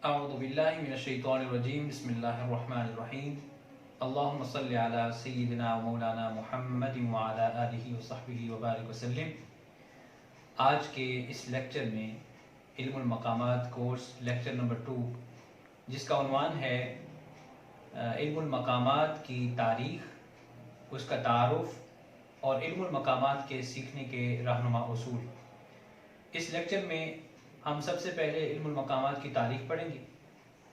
اعوذ باللہ من الشیطان الرجیم بسم اللہ الرحمن الرحیم اللہم صلی علی سیدنا و مولانا محمد وعلی آلہ وصحبہ وبارک وسلم۔ آج کے اس لیکچر میں علم المقامات کورس لیکچر نمبر 2، جس کا عنوان ہے علم المقامات کی تاریخ، اس کا تعارف اور علم المقامات کے سیکھنے کے رہنما اصول۔ اس لیکچر میں ہم سب سے پہلے علم المقامات کی تاریخ پڑھیں گے،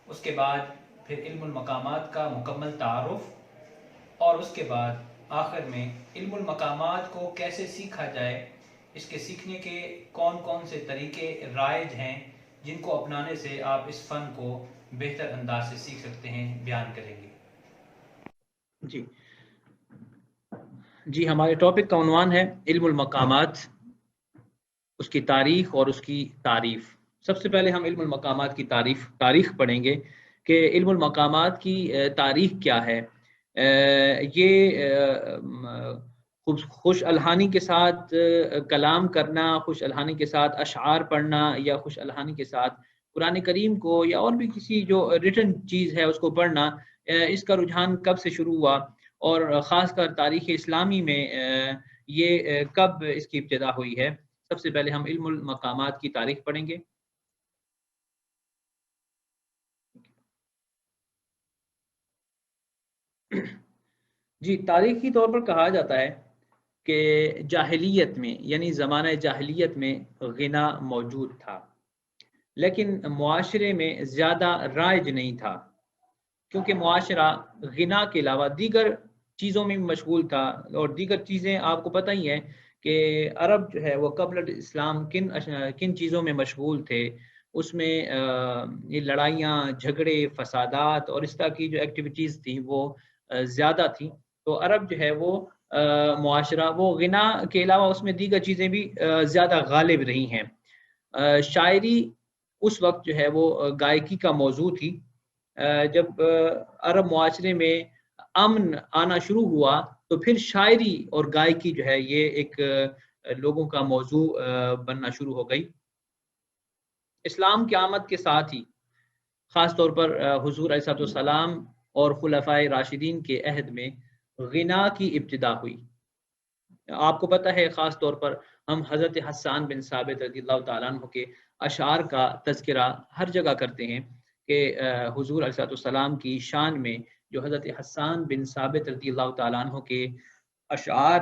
اس کے بعد پھر علم المقامات کا مکمل تعارف، اور اس کے بعد آخر میں علم المقامات کو کیسے سیکھا جائے، اس کے سیکھنے کے کون کون سے طریقے رائج ہیں جن کو اپنانے سے آپ اس فن کو بہتر انداز سے سیکھ سکتے ہیں، بیان کریں گے۔ جی جی ہمارے ٹاپک کا عنوان ہے علم المقامات، اس کی تاریخ اور اس کی تعریف۔ سب سے پہلے ہم علم المقامات کی تاریخ پڑھیں گے کہ علم المقامات کی تاریخ کیا ہے۔ یہ خوش الحانی کے ساتھ کلام کرنا، خوش الحانی کے ساتھ اشعار پڑھنا، یا خوش الحانی کے ساتھ قرآن کریم کو یا اور بھی کسی جو ریٹن چیز ہے اس کو پڑھنا، اس کا رجحان کب سے شروع ہوا، اور خاص کر تاریخ اسلامی میں یہ کب اس کی ابتدا ہوئی ہے۔ سب سے پہلے ہم علم المقامات کی تاریخ پڑھیں گے۔ جی تاریخی طور پر کہا جاتا ہے کہ جاہلیت میں، یعنی زمانہ جاہلیت میں غنا موجود تھا، لیکن معاشرے میں زیادہ رائج نہیں تھا، کیونکہ معاشرہ غنا کے علاوہ دیگر چیزوں میں مشغول تھا۔ اور دیگر چیزیں آپ کو پتہ ہی ہے کہ عرب جو ہے وہ قبل اسلام کن چیزوں میں مشغول تھے۔ اس میں یہ لڑائیاں، جھگڑے، فسادات اور اس طرح کی جو ایکٹیویٹیز تھیں وہ زیادہ تھیں۔ تو عرب جو ہے وہ معاشرہ، وہ غنا کے علاوہ اس میں دیگر چیزیں بھی زیادہ غالب رہی ہیں۔ شاعری اس وقت جو ہے وہ گائکی کا موضوع تھی۔ جب عرب معاشرے میں امن آنا شروع ہوا تو پھر شاعری اور گائکی جو ہے یہ ایک لوگوں کا موضوع بننا شروع ہو گئی۔ اسلام کی آمد کے ساتھ ہی خاص طور پر حضور علیہ السلام اور خلفائے راشدین کے عہد میں غنا کی ابتدا ہوئی۔ آپ کو پتہ ہے خاص طور پر ہم حضرت حسان بن ثابت رضی اللہ تعالیٰ عنہ کے اشعار کا تذکرہ ہر جگہ کرتے ہیں کہ حضور علیہ السلام کی شان میں جو حضرت حسان بن ثابت رضی اللہ تعالیٰ عنہ کے اشعار،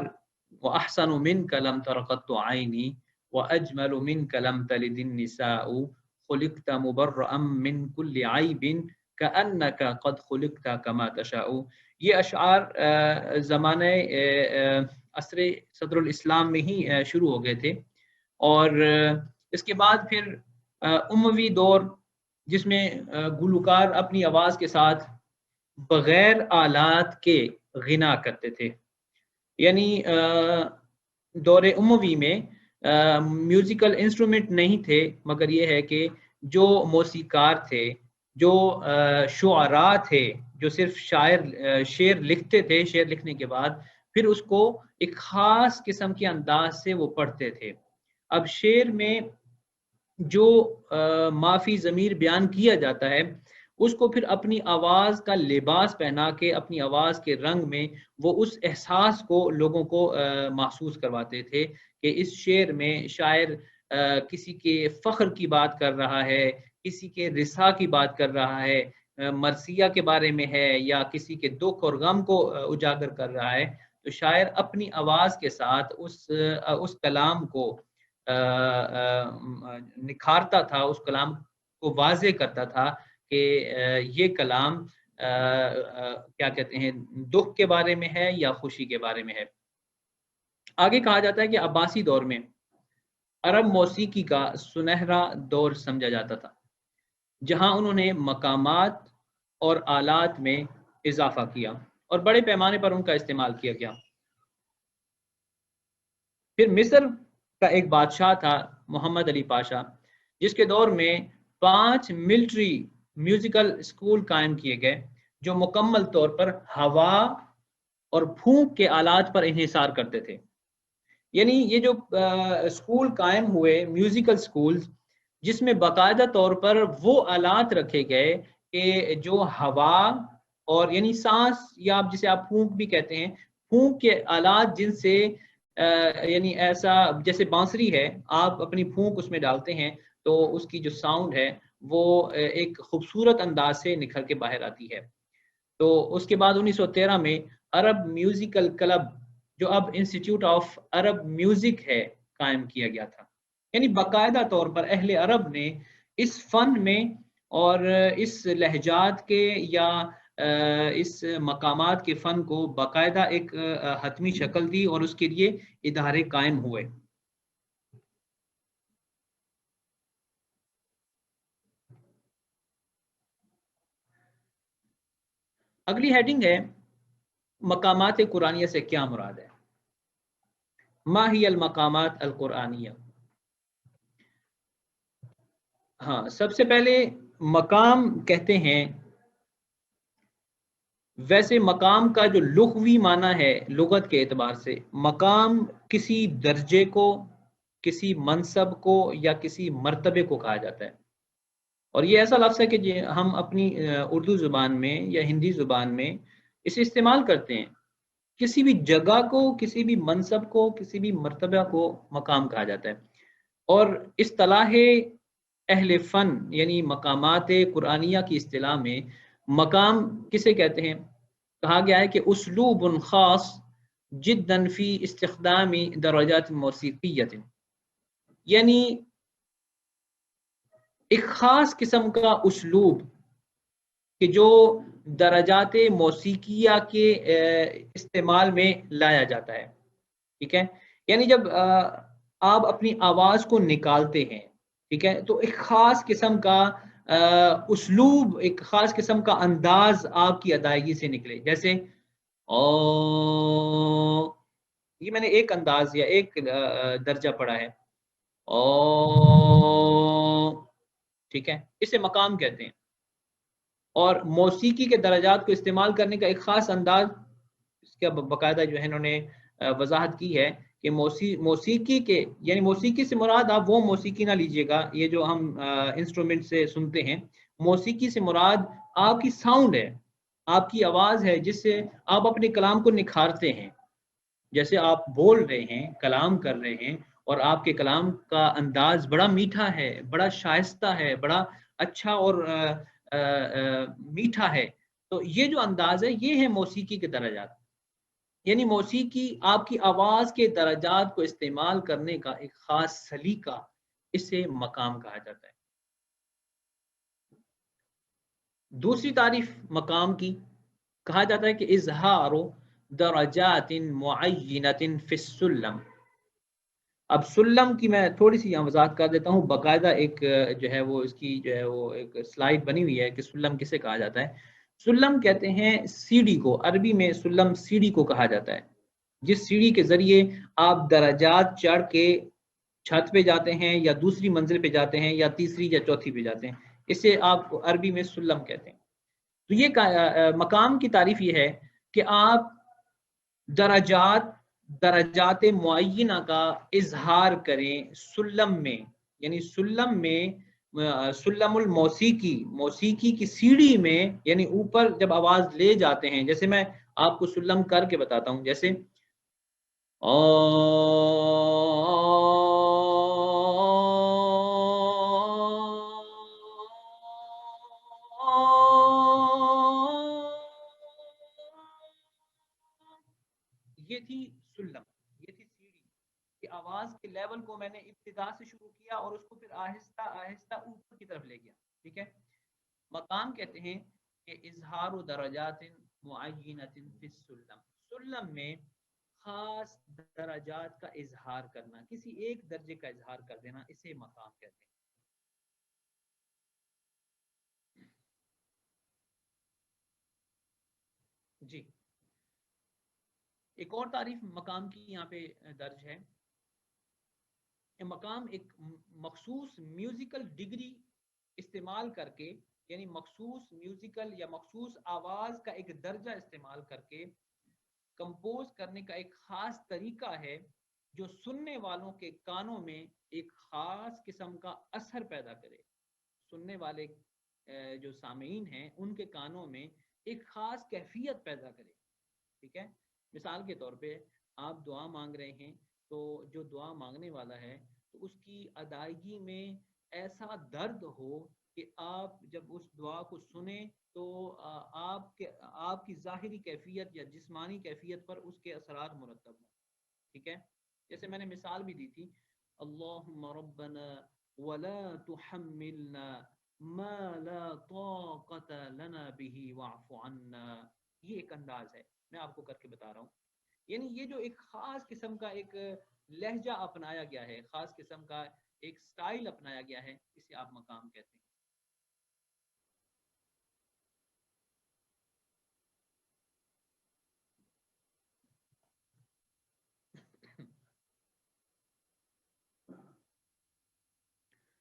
وَأَحْسَنُ مِنْكَ لَمْ تَرَ قَطُّ عَيْنِي وَأَجْمَلُ مِنْكَ لَمْ تَلِدِ النِّسَاءُ خُلِقْتَ مُبَرَّأً مِنْ كُلِّ عَيْبٍ كَأَنَّكَ قَدْ خُلِقْتَ كَمَا تَشَاءُ۔ یہ اشعار زمانہ عصر صدر الاسلام میں ہی شروع ہو گئے تھے، اور اس کے بعد پھر اموی دور، جس میں گلوکار اپنی آواز کے ساتھ بغیر آلات کے غنا کرتے تھے۔ یعنی دور اموی میں میوزیکل انسٹرومنٹ نہیں تھے، مگر یہ ہے کہ جو موسیقار تھے، جو شعراء تھے، جو صرف شعر لکھتے تھے، شعر لکھنے کے بعد پھر اس کو ایک خاص قسم کے انداز سے وہ پڑھتے تھے۔ اب شعر میں جو معافی ضمیر بیان کیا جاتا ہے، اس کو پھر اپنی آواز کا لباس پہنا کے، اپنی آواز کے رنگ میں وہ اس احساس کو لوگوں کو محسوس کرواتے تھے کہ اس شعر میں شاعر کسی کے فخر کی بات کر رہا ہے، کسی کے رثا کی بات کر رہا ہے، مرثیہ کے بارے میں ہے، یا کسی کے دکھ اور غم کو اجاگر کر رہا ہے۔ تو شاعر اپنی آواز کے ساتھ اس کلام کو نکھارتا تھا، اس کلام کو واضح کرتا تھا کہ یہ کلام کیا کہتے ہیں، دکھ کے بارے میں ہے یا خوشی کے بارے میں ہے۔ آگے کہا جاتا ہے کہ عباسی دور میں عرب موسیقی کا سنہرا دور سمجھا جاتا تھا، جہاں انہوں نے مقامات اور آلات میں اضافہ کیا اور بڑے پیمانے پر ان کا استعمال کیا گیا۔ پھر مصر کا ایک بادشاہ تھا محمد علی پاشا، جس کے دور میں 5 ملٹری میوزیکل اسکول قائم کیے گئے، جو مکمل طور پر ہوا اور پھونک کے آلات پر انحصار کرتے تھے۔ یعنی یہ جو اسکول قائم ہوئے، میوزیکل اسکولز، جس میں باقاعدہ طور پر وہ آلات رکھے گئے کہ جو ہوا اور یعنی سانس یا آپ جسے آپ پھونک بھی کہتے ہیں، پھونک کے آلات جن سے یعنی ایسا جیسے بانسری ہے، آپ اپنی پھونک اس میں ڈالتے ہیں تو اس کی جو ساؤنڈ ہے وہ ایک خوبصورت انداز سے نکھر کے باہر آتی ہے۔ تو اس کے بعد 1913 میں عرب میوزیکل کلب، جو اب انسٹیٹیوٹ آف عرب میوزک ہے، قائم کیا گیا تھا۔ یعنی باقاعدہ طور پر اہل عرب نے اس فن میں اور اس لہجات کے یا اس مقامات کے فن کو باقاعدہ ایک حتمی شکل دی اور اس کے لیے ادارے قائم ہوئے۔ اگلی ہیڈنگ ہے مقامات قرآنیہ سے کیا مراد ہے؟ ما ہی المقامات القرآنیہ؟ ہاں، سب سے پہلے مقام کہتے ہیں، ویسے مقام کا جو لغوی معنی ہے لغت کے اعتبار سے، مقام کسی درجے کو، کسی منصب کو یا کسی مرتبے کو کہا جاتا ہے۔ اور یہ ایسا لفظ ہے کہ ہم اپنی اردو زبان میں یا ہندی زبان میں اسے استعمال کرتے ہیں۔ کسی بھی جگہ کو، کسی بھی منصب کو، کسی بھی مرتبہ کو مقام کہا جاتا ہے۔ اور اصطلاح اہل فن یعنی مقامات قرآنیہ کی اصطلاح میں مقام کسے کہتے ہیں؟ کہا گیا ہے کہ اسلوب خاص جدا فی استخدام درجات موسیقیت، یعنی ایک خاص قسم کا اسلوب کہ جو درجات موسیقیہ کے استعمال میں لایا جاتا ہے، ٹھیک ہے؟ یعنی جب آپ اپنی آواز کو نکالتے ہیں، ٹھیک ہے، تو ایک خاص قسم کا اسلوب، ایک خاص قسم کا انداز آپ کی ادائیگی سے نکلے، جیسے یہ میں نے ایک انداز یا ایک درجہ پڑھا ہے، ٹھیک ہے، اسے مقام کہتے ہیں۔ اور موسیقی کے درجات کو استعمال کرنے کا ایک خاص انداز، اس کا باقاعدہ جو ہے انہوں نے وضاحت کی ہے کہ موسیقی کے یعنی موسیقی سے مراد آپ وہ موسیقی نہ لیجئے گا یہ جو ہم انسٹرومنٹ سے سنتے ہیں۔ موسیقی سے مراد آپ کی ساؤنڈ ہے، آپ کی آواز ہے، جس سے آپ اپنے کلام کو نکھارتے ہیں۔ جیسے آپ بول رہے ہیں، کلام کر رہے ہیں، اور آپ کے کلام کا انداز بڑا میٹھا ہے، بڑا شائستہ ہے، بڑا اچھا اور میٹھا ہے، تو یہ جو انداز ہے یہ ہے موسیقی کے درجات۔ یعنی موسیقی آپ کی آواز کے درجات کو استعمال کرنے کا ایک خاص سلیقہ، اسے مقام کہا جاتا ہے۔ دوسری تعریف مقام کی کہا جاتا ہے کہ اظہار درجات معینۃ فی السلم۔ اب سلم کی میں تھوڑی سی یہاں وضاحت کر دیتا ہوں، باقاعدہ ایک جو ہے وہ اس کی جو ہے وہ ایک سلائیڈ بنی ہوئی ہے کہ سلم کسے کہا جاتا ہے۔ سلم کہتے ہیں سیڑھی کو، عربی میں سلم سیڑھی کو کہا جاتا ہے، جس سیڑھی کے ذریعے آپ درجات چڑھ کے چھت پہ جاتے ہیں یا دوسری منزل پہ جاتے ہیں یا تیسری یا چوتھی پہ جاتے ہیں، اسے آپ عربی میں سلم کہتے ہیں۔ تو یہ مقام کی تعریف یہ ہے کہ آپ درجات معینہ کا اظہار کریں سلم میں، یعنی سلم میں سلم الموسیقی، موسیقی کی سیڑھی میں، یعنی اوپر جب آواز لے جاتے ہیں، جیسے میں آپ کو سلم کر کے بتاتا ہوں، جیسے یہ تھی سلم، یہ تھی سیڑھی کہ آواز کے لیول کو میں نے ابتدا سے شروع کیا اور اس کو پھر آہستہ آہستہ اوپر کی طرف لے گیا، ٹھیک ہے۔ مقام کہتے ہیں کہ اظہار درجات معینۃ فی السلم، سلم میں خاص درجات کا اظہار کرنا، کسی ایک درجے کا اظہار کر دینا، اسے مقام کہتے ہیں۔ جی، ایک اور تعریف مقام کی یہاں پہ درج ہے کہ مقام ایک مخصوص میوزیکل ڈگری استعمال کر کے، یعنی مخصوص میوزیکل یا مخصوص آواز کا ایک درجہ استعمال کر کے کمپوز کرنے کا ایک خاص طریقہ ہے جو سننے والوں کے کانوں میں ایک خاص قسم کا اثر پیدا کرے، سننے والے جو سامعین ہیں ان کے کانوں میں ایک خاص کیفیت پیدا کرے. ٹھیک ہے. مثال کے طور پہ آپ دعا مانگ رہے ہیں تو جو دعا مانگنے والا ہے تو اس کی ادائیگی میں ایسا درد ہو کہ آپ جب اس دعا کو سنیں تو آپ کی ظاہری کیفیت یا جسمانی کیفیت پر اس کے اثرات مرتب ہوں. ٹھیک ہے. جیسے میں نے مثال بھی دی تھی، اللہم ربنا ولا تحملنا ما لا طاقت لنا به واعف عنا. یہ ایک انداز ہے، میں آپ کو کر کے بتا رہا ہوں. یعنی یہ جو ایک خاص قسم کا ایک لہجہ اپنایا گیا ہے، خاص قسم کا ایک سٹائل اپنایا گیا ہے، اسے آپ مقام کہتے ہیں.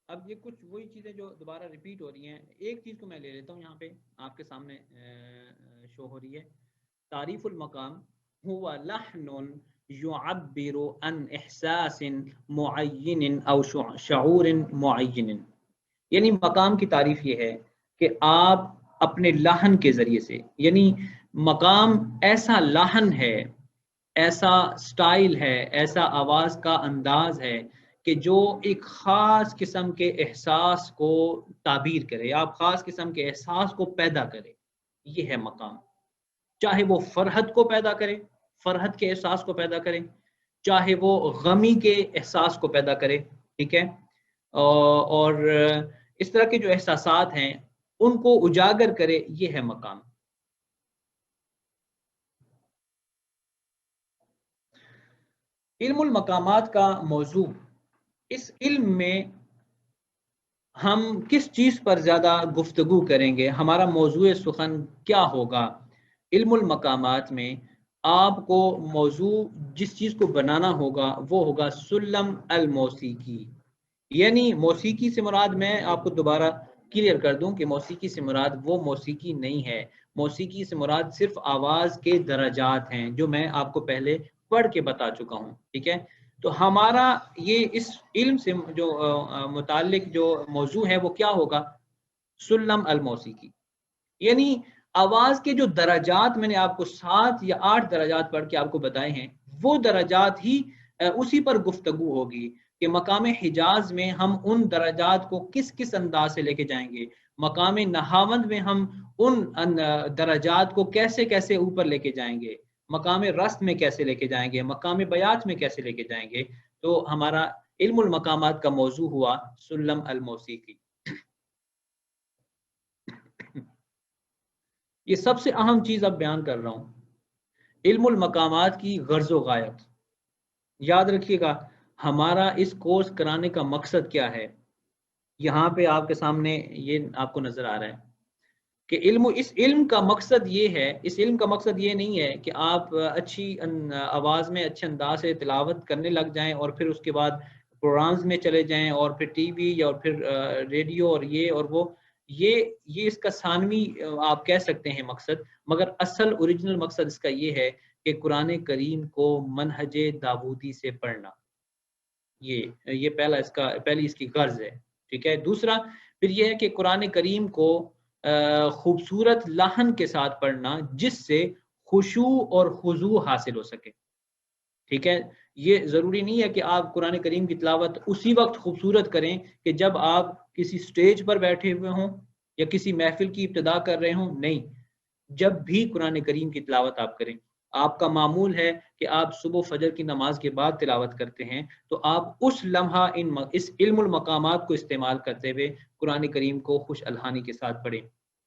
اب یہ کچھ وہی چیزیں جو دوبارہ ریپیٹ ہو رہی ہیں. ایک چیز کو میں لے لیتا ہوں یہاں پہ آپ کے سامنے شو ہو رہی ہے. تعریف المقام هو لحن يعبر عن احساس معین او شعور معین. یعنی مقام کی تعریف یہ ہے کہ آپ اپنے لحن کے ذریعے سے، یعنی مقام ایسا لحن ہے، ایسا سٹائل ہے، ایسا آواز کا انداز ہے کہ جو ایک خاص قسم کے احساس کو تعبیر کرے، آپ خاص قسم کے احساس کو پیدا کرے. یہ ہے مقام. چاہے وہ فرحت کو پیدا کرے، فرحت کے احساس کو پیدا کرے، چاہے وہ غمی کے احساس کو پیدا کرے. ٹھیک ہے. اور اس طرح کے جو احساسات ہیں ان کو اجاگر کرے، یہ ہے مقام. علم المقامات کا موضوع، اس علم میں ہم کس چیز پر زیادہ گفتگو کریں گے، ہمارا موضوع سخن کیا ہوگا؟ علم المقامات میں آپ کو موضوع جس چیز کو بنانا ہوگا وہ ہوگا سلم الموسیقی. یعنی موسیقی سے مراد، میں آپ کو دوبارہ کلیئر کر دوں کہ موسیقی سے مراد وہ موسیقی نہیں ہے. موسیقی سے مراد صرف آواز کے درجات ہیں جو میں آپ کو پہلے پڑھ کے بتا چکا ہوں. ٹھیک ہے. تو ہمارا یہ اس علم سے جو متعلق جو موضوع ہے وہ کیا ہوگا؟ سلم الموسیقی. یعنی آواز کے جو درجات میں نے آپ کو 7 یا 8 درجات پڑھ کے آپ کو بتائے ہیں، وہ درجات ہی اسی پر گفتگو ہوگی کہ مقام حجاز میں ہم ان درجات کو کس کس انداز سے لے کے جائیں گے، مقام نہاوند میں ہم ان درجات کو کیسے کیسے اوپر لے کے جائیں گے، مقام رست میں کیسے لے کے جائیں گے، مقام بیات میں کیسے لے کے جائیں گے. تو ہمارا علم المقامات کا موضوع ہوا سلم الموسیقی. یہ سب سے اہم چیز اب بیان کر رہا ہوں، علم المقامات کی غرض و غایت. یاد رکھیے گا ہمارا اس کورس کرانے کا مقصد کیا ہے. یہاں پہ آپ کے سامنے یہ آپ کو نظر آ رہا ہے کہ اس علم کا مقصد یہ ہے، اس علم کا مقصد یہ نہیں ہے کہ آپ اچھی آواز میں اچھے انداز سے تلاوت کرنے لگ جائیں اور پھر اس کے بعد پروگرامز میں چلے جائیں اور پھر ٹی وی اور پھر ریڈیو اور یہ اور وہ. یہ اس کا ثانوی آپ کہہ سکتے ہیں مقصد، مگر اصل اوریجنل مقصد اس کا یہ ہے کہ قرآن کریم کو منہج داودی سے پڑھنا. یہ پہلی اس کی غرض ہے. ٹھیک ہے. دوسرا پھر یہ ہے کہ قرآن کریم کو خوبصورت لحن کے ساتھ پڑھنا جس سے خشوع اور خضوع حاصل ہو سکے. ٹھیک ہے. یہ ضروری نہیں ہے کہ آپ قرآن کریم کی تلاوت اسی وقت خوبصورت کریں کہ جب آپ کسی سٹیج پر بیٹھے ہوئے ہوں یا کسی محفل کی ابتدا کر رہے ہوں. نہیں، جب بھی قرآن کریم کی تلاوت آپ کریں، آپ کا معمول ہے کہ آپ صبح فجر کی نماز کے بعد تلاوت کرتے ہیں، تو آپ اس لمحہ اس علم المقامات کو استعمال کرتے ہوئے قرآن کریم کو خوش الحانی کے ساتھ پڑھیں.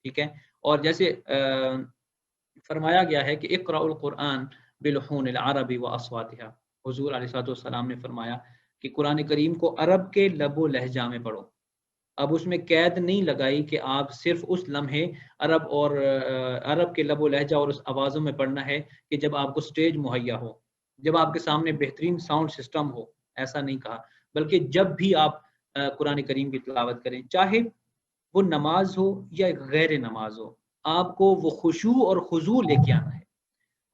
ٹھیک ہے. اور جیسے فرمایا گیا ہے کہ اقرأ القرآن بلحون العرب واصواتها، حضور علیہ الصلوۃ والسلام نے فرمایا کہ قرآن کریم کو عرب کے لب و لہجہ میں پڑھو. اب اس میں قید نہیں لگائی کہ آپ صرف اس لمحے عرب کے لب و لہجہ اور اس آوازوں میں پڑھنا ہے کہ جب آپ کو سٹیج مہیا ہو، جب آپ کے سامنے بہترین ساؤنڈ سسٹم ہو. ایسا نہیں کہا، بلکہ جب بھی آپ قرآن کریم کی تلاوت کریں، چاہے وہ نماز ہو یا غیر نماز ہو، آپ کو وہ خشوع اور خضوع لے کے آنا ہے.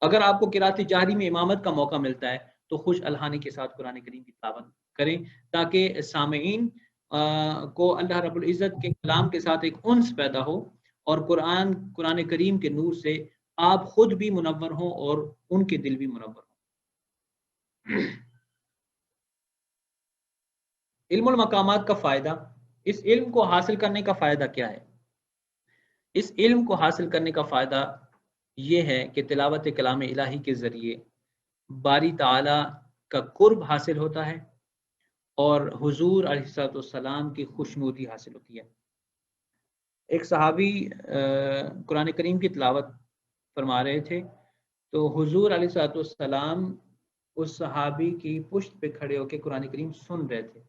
اگر آپ کو قرات جہری میں امامت کا موقع ملتا ہے تو خوش الحانی کے ساتھ قرآن کریم کی تلاوت کریں تاکہ سامعین کو اللہ رب العزت کے کلام کے ساتھ ایک انس پیدا ہو اور قرآن کریم کے نور سے آپ خود بھی منور ہوں اور ان کے دل بھی منور ہوں۔ علم المقامات کا فائدہ، اس علم کو حاصل کرنے کا فائدہ کیا ہے؟ اس علم کو حاصل کرنے کا فائدہ یہ ہے کہ تلاوت کلام الہی کے ذریعے باری تعالی کا قرب حاصل ہوتا ہے اور حضور علیہ السلام کی خوشنودی حاصل ہوتی ہے۔ ایک صحابی قرآن کریم کی تلاوت فرما رہے تھے تو حضور علیہ السلام اس صحابی کی پشت پہ کھڑے ہو کے قرآن کریم سن رہے تھے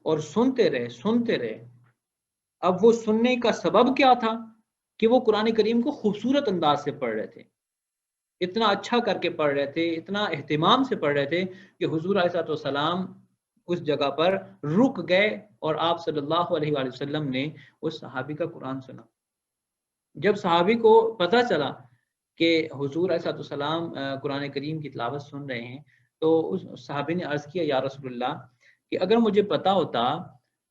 اور سنتے رہے۔ اب وہ سننے کا سبب کیا تھا کہ وہ قرآن کریم کو خوبصورت انداز سے پڑھ رہے تھے، اتنا اچھا کر کے پڑھ رہے تھے، اتنا اہتمام سے پڑھ رہے تھے کہ حضور علیہ السلام اس جگہ پر رک گئے اور آپ صلی اللہ علیہ وآلہ وسلم نے اس صحابی کا قرآن سنا۔ جب صحابی کو پتہ چلا کہ حضور علیہ السلام قرآن کریم کی تلاوت سن رہے ہیں تو اس صحابی نے عرض کیا، یا رسول اللہ کہ اگر مجھے پتا ہوتا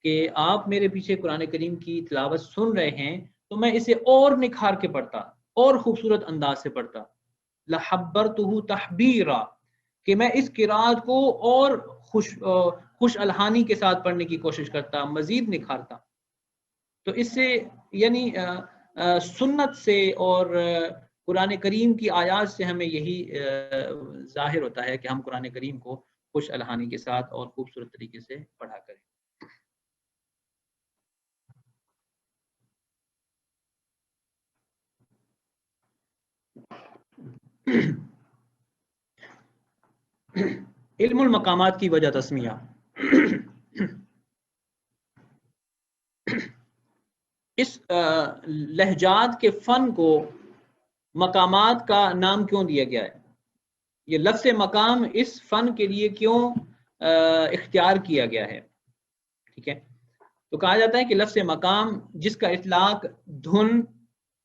کہ آپ میرے پیچھے قرآن کریم کی تلاوت سن رہے ہیں تو میں اسے اور نکھار کے پڑھتا اور خوبصورت انداز سے پڑھتا، لحبرتہ تحبیرا، کہ میں اس قرات کو اور خوش الحانی کے ساتھ پڑھنے کی کوشش کرتا، مزید نکھارتا۔ تو اس سے یعنی سنت سے اور قرآن کریم کی آیات سے ہمیں یہی ظاہر ہوتا ہے کہ ہم قرآن کریم کو خوش الحانی کے ساتھ اور خوبصورت طریقے سے پڑھا کریں۔ علم المقامات کی وجہ تسمیہ۔ اس لہجات کے فن کو مقامات کا نام کیوں دیا گیا ہے؟ یہ لفظ مقام اس فن کے لیے کیوں اختیار کیا گیا ہے؟ ٹھیک ہے، تو کہا جاتا ہے کہ لفظ مقام جس کا اطلاق دھن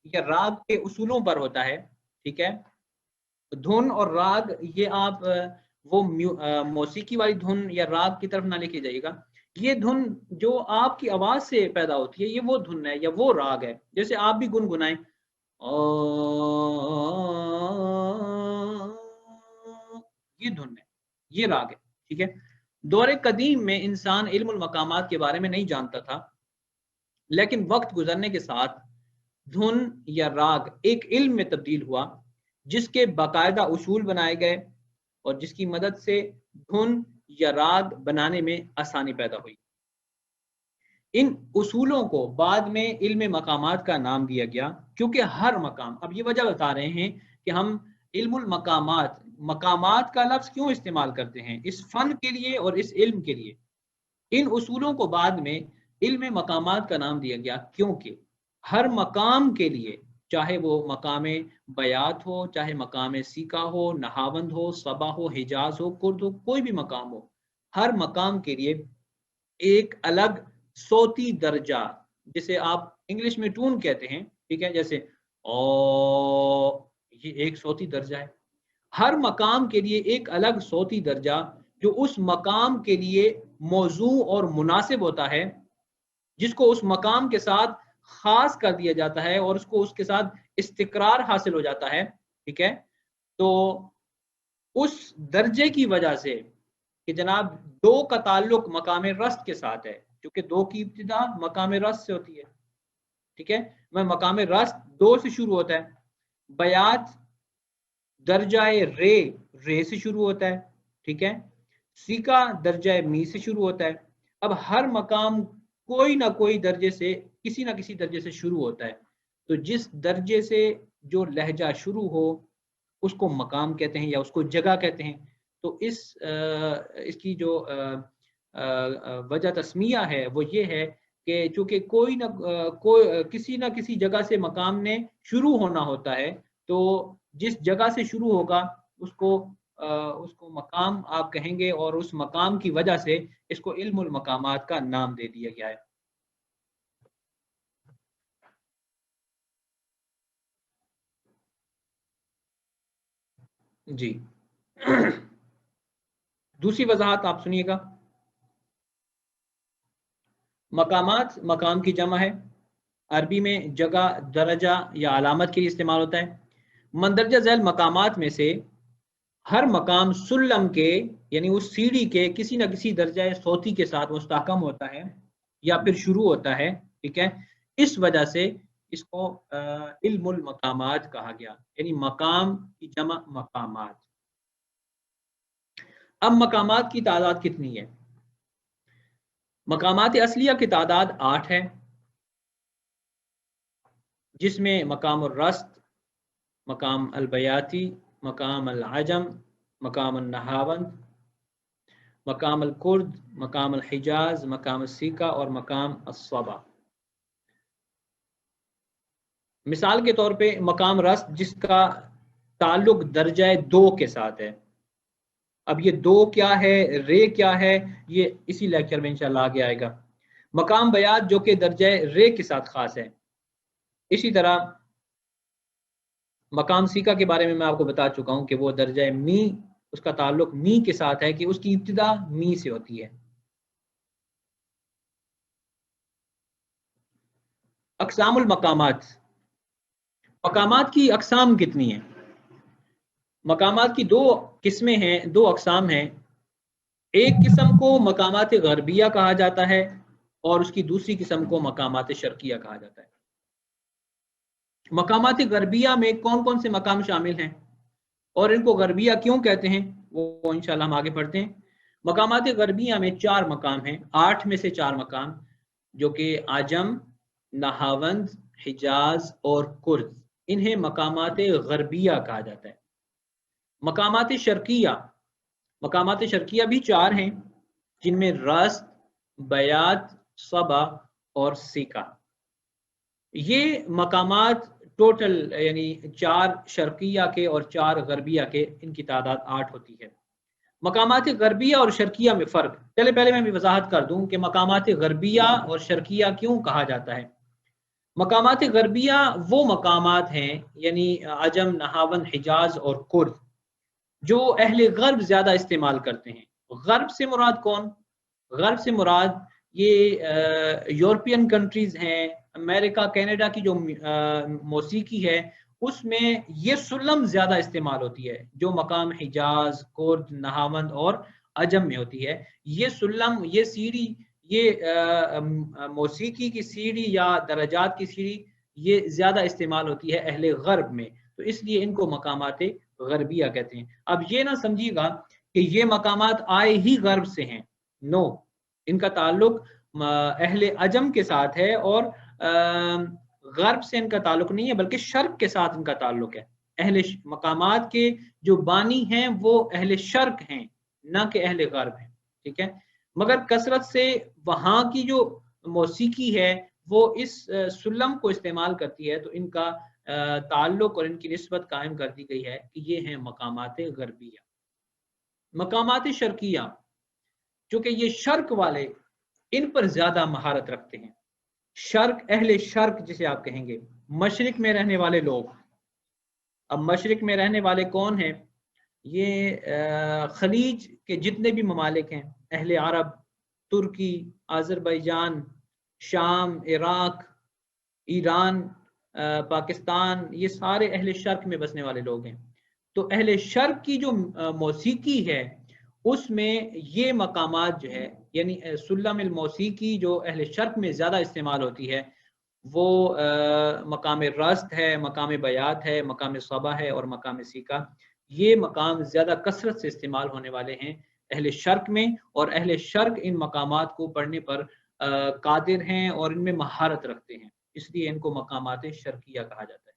یا راگ کے اصولوں پر ہوتا ہے، ٹھیک ہے، دھن اور راگ یہ آپ وہ موسیقی والی دھن یا راگ کی طرف نہ لے کے جائیے گا، یہ دھن جو آپ کی آواز سے پیدا ہوتی ہے یہ وہ دھن ہے یا وہ راگ ہے، جیسے آپ بھی گنگنائیں یہ دھن ہے، یہ راگ ہے، ٹھیک ہے۔ دور قدیم میں انسان علم المقامات کے بارے میں نہیں جانتا تھا، لیکن وقت گزرنے کے ساتھ دھن یا راگ ایک علم میں تبدیل ہوا جس کے باقاعدہ اصول بنائے گئے اور جس کی مدد سے دھن یا راگ بنانے میں آسانی پیدا ہوئی۔ ان اصولوں کو بعد میں علم مقامات کا نام دیا گیا کیونکہ ہر مقام، اب یہ وجہ بتا رہے ہیں کہ ہم علم المقامات، مقامات کا لفظ کیوں استعمال کرتے ہیں اس فن کے لیے اور اس علم کے لیے۔ ان اصولوں کو بعد میں علم مقامات کا نام دیا گیا کیونکہ ہر مقام کے لیے، چاہے وہ مقام بیات ہو، چاہے مقام سیکا ہو، نہاوند ہو، صبا ہو، حجاز ہو، کرد ہو، کوئی بھی مقام ہو، ہر مقام کے لیے ایک الگ صوتی درجہ، جسے آپ انگلش میں ٹون کہتے ہیں، ٹھیک ہے، جیسے او، یہ ایک صوتی درجہ ہے۔ ہر مقام کے لیے ایک الگ صوتی درجہ جو اس مقام کے لیے موضوع اور مناسب ہوتا ہے، جس کو اس مقام کے ساتھ خاص کر دیا جاتا ہے اور اس کو اس کے ساتھ استقرار حاصل ہو جاتا ہے، ٹھیک ہے۔ تو اس درجے کی وجہ سے کہ جناب دو کا تعلق مقام رست کے ساتھ ہے، کیونکہ دو کی ابتدا مقام رست سے ہوتی ہے، ٹھیک ہے، میں مقام رست دو سے شروع ہوتا ہے، بیات درجہ رے سے شروع ہوتا ہے، ٹھیک ہے، سیکا درجہ می سے شروع ہوتا ہے۔ اب ہر مقام کوئی نہ کوئی درجے سے، کسی نہ کسی درجے سے شروع ہوتا ہے، تو جس درجے سے جو لہجہ شروع ہو اس کو مقام کہتے ہیں یا اس کو جگہ کہتے ہیں۔ تو اس کی جو وجہ تسمیہ ہے وہ یہ ہے کہ چونکہ کسی نہ کسی جگہ سے مقام نے شروع ہونا ہوتا ہے، تو جس جگہ سے شروع ہوگا اس کو مقام آپ کہیں گے، اور اس مقام کی وجہ سے اس کو علم المقامات کا نام دے دیا گیا ہے۔ جی دوسری وضاحت آپ سنیے گا۔ مقامات مقام کی جمع ہے، عربی میں جگہ، درجہ یا علامت کے لیے استعمال ہوتا ہے۔ مندرجہ ذیل مقامات میں سے ہر مقام سلم کے یعنی اس سیڑھی کے کسی نہ کسی درجہ صوتی کے ساتھ مستحکم ہوتا ہے یا پھر شروع ہوتا ہے، ٹھیک ہے۔ اس وجہ سے اس کو علم المقامات کہا گیا، یعنی مقام کی جمع مقامات۔ اب مقامات کی تعداد کتنی ہے؟ مقامات اصلیہ کی تعداد 8 ہے، جس میں مقام الرست، مقام البیاتی، مقام العجم، مقام النہاوند، مقام الکرد، مقام الحجاز، مقام السیکا اور مقام الصبا۔ مثال کے طور پہ مقام رست جس کا تعلق درجہ 2 کے ساتھ ہے۔ اب یہ 2 کیا ہے، رے کیا ہے، یہ اسی لیکچر میں انشاءاللہ آگے آئے گا۔ مقام بیات جو کہ درجہ رے کے ساتھ خاص ہے۔ اسی طرح مقام سیکا کے بارے میں آپ کو بتا چکا ہوں کہ وہ درجہ می، اس کا تعلق می کے ساتھ ہے کہ اس کی ابتدا می سے ہوتی ہے۔ اقسام المقامات، مقامات کی اقسام کتنی ہیں؟ مقامات کی 2 قسمیں ہیں، 2 اقسام ہیں۔ ایک قسم کو مقامات غربیہ کہا جاتا ہے اور اس کی دوسری قسم کو مقامات شرقیہ کہا جاتا ہے۔ مقامات غربیہ میں کون کون سے مقام شامل ہیں اور ان کو غربیہ کیوں کہتے ہیں، وہ انشاءاللہ ہم آگے پڑھتے ہیں۔ مقامات غربیہ میں 4 مقام ہیں، 8 میں سے 4 مقام، جو کہ عجم، نہاوند، حجاز اور کرد، انہیں مقامات غربیہ کہا جاتا ہے۔ مقامات شرقیہ، مقامات شرقیہ بھی 4 ہیں، جن میں رست، بیات، صبا اور سیکا۔ یہ مقامات ٹوٹل یعنی 4 شرقیہ کے اور 4 غربیہ کے، ان کی تعداد 8 ہوتی ہے۔ مقامات غربیہ اور شرقیہ میں فرق، پہلے میں بھی وضاحت کر دوں کہ مقامات غربیہ اور شرقیہ کیوں کہا جاتا ہے۔ مقامات غربیہ وہ مقامات ہیں، یعنی عجم، نہاوند، حجاز اور کرد، جو اہل غرب زیادہ استعمال کرتے ہیں۔ غرب سے مراد کون؟ غرب سے مراد یہ یورپین کنٹریز ہیں، امریکہ، کینیڈا کی جو موسیقی ہے اس میں یہ سلم زیادہ استعمال ہوتی ہے، جو مقام حجاز، کرد، نہاوند اور عجم میں ہوتی ہے۔ یہ سلم، یہ سیڑھی، یہ موسیقی کی سیڑھی یا درجات کی سیڑھی، یہ زیادہ استعمال ہوتی ہے اہل غرب میں، تو اس لیے ان کو مقامات غربیہ کہتے ہیں۔ اب یہ نہ سمجھیے گا کہ یہ مقامات آئے ہی غرب سے ہیں، نو، ان کا تعلق اہل عجم کے ساتھ ہے اور غرب سے ان کا تعلق نہیں ہے، بلکہ شرق کے ساتھ ان کا تعلق ہے۔ اہل مقامات کے جو بانی ہیں وہ اہل شرق ہیں، نہ کہ اہل غرب ہیں، ٹھیک ہے۔ مگر کثرت سے وہاں کی جو موسیقی ہے وہ اس سلم کو استعمال کرتی ہے، تو ان کا تعلق اور ان کی نسبت قائم کر دی گئی ہے کہ یہ ہیں مقامات غربیہ۔ مقامات شرقیہ، چونکہ یہ شرق والے ان پر زیادہ مہارت رکھتے ہیں۔ شرق، اہل شرق جسے آپ کہیں گے، مشرق میں رہنے والے لوگ۔ اب مشرق میں رہنے والے کون ہیں؟ یہ خلیج کے جتنے بھی ممالک ہیں، اہل عرب، ترکی، آذربائیجان، شام، عراق، ایران، پاکستان، یہ سارے اہل شرق میں بسنے والے لوگ ہیں۔ تو اہل شرق کی جو موسیقی ہے اس میں یہ مقامات جو ہے، یعنی سلم الموسیقی جو اہل شرق میں زیادہ استعمال ہوتی ہے، وہ مقام رست ہے، مقام بیات ہے، مقام صبا ہے اور مقام سیکا۔ یہ مقام زیادہ کثرت سے استعمال ہونے والے ہیں اہل شرق میں، اور اہل شرق ان مقامات کو پڑھنے پر قادر ہیں اور ان میں مہارت رکھتے ہیں، اس لیے ان کو مقامات شرقیہ کہا جاتا ہے۔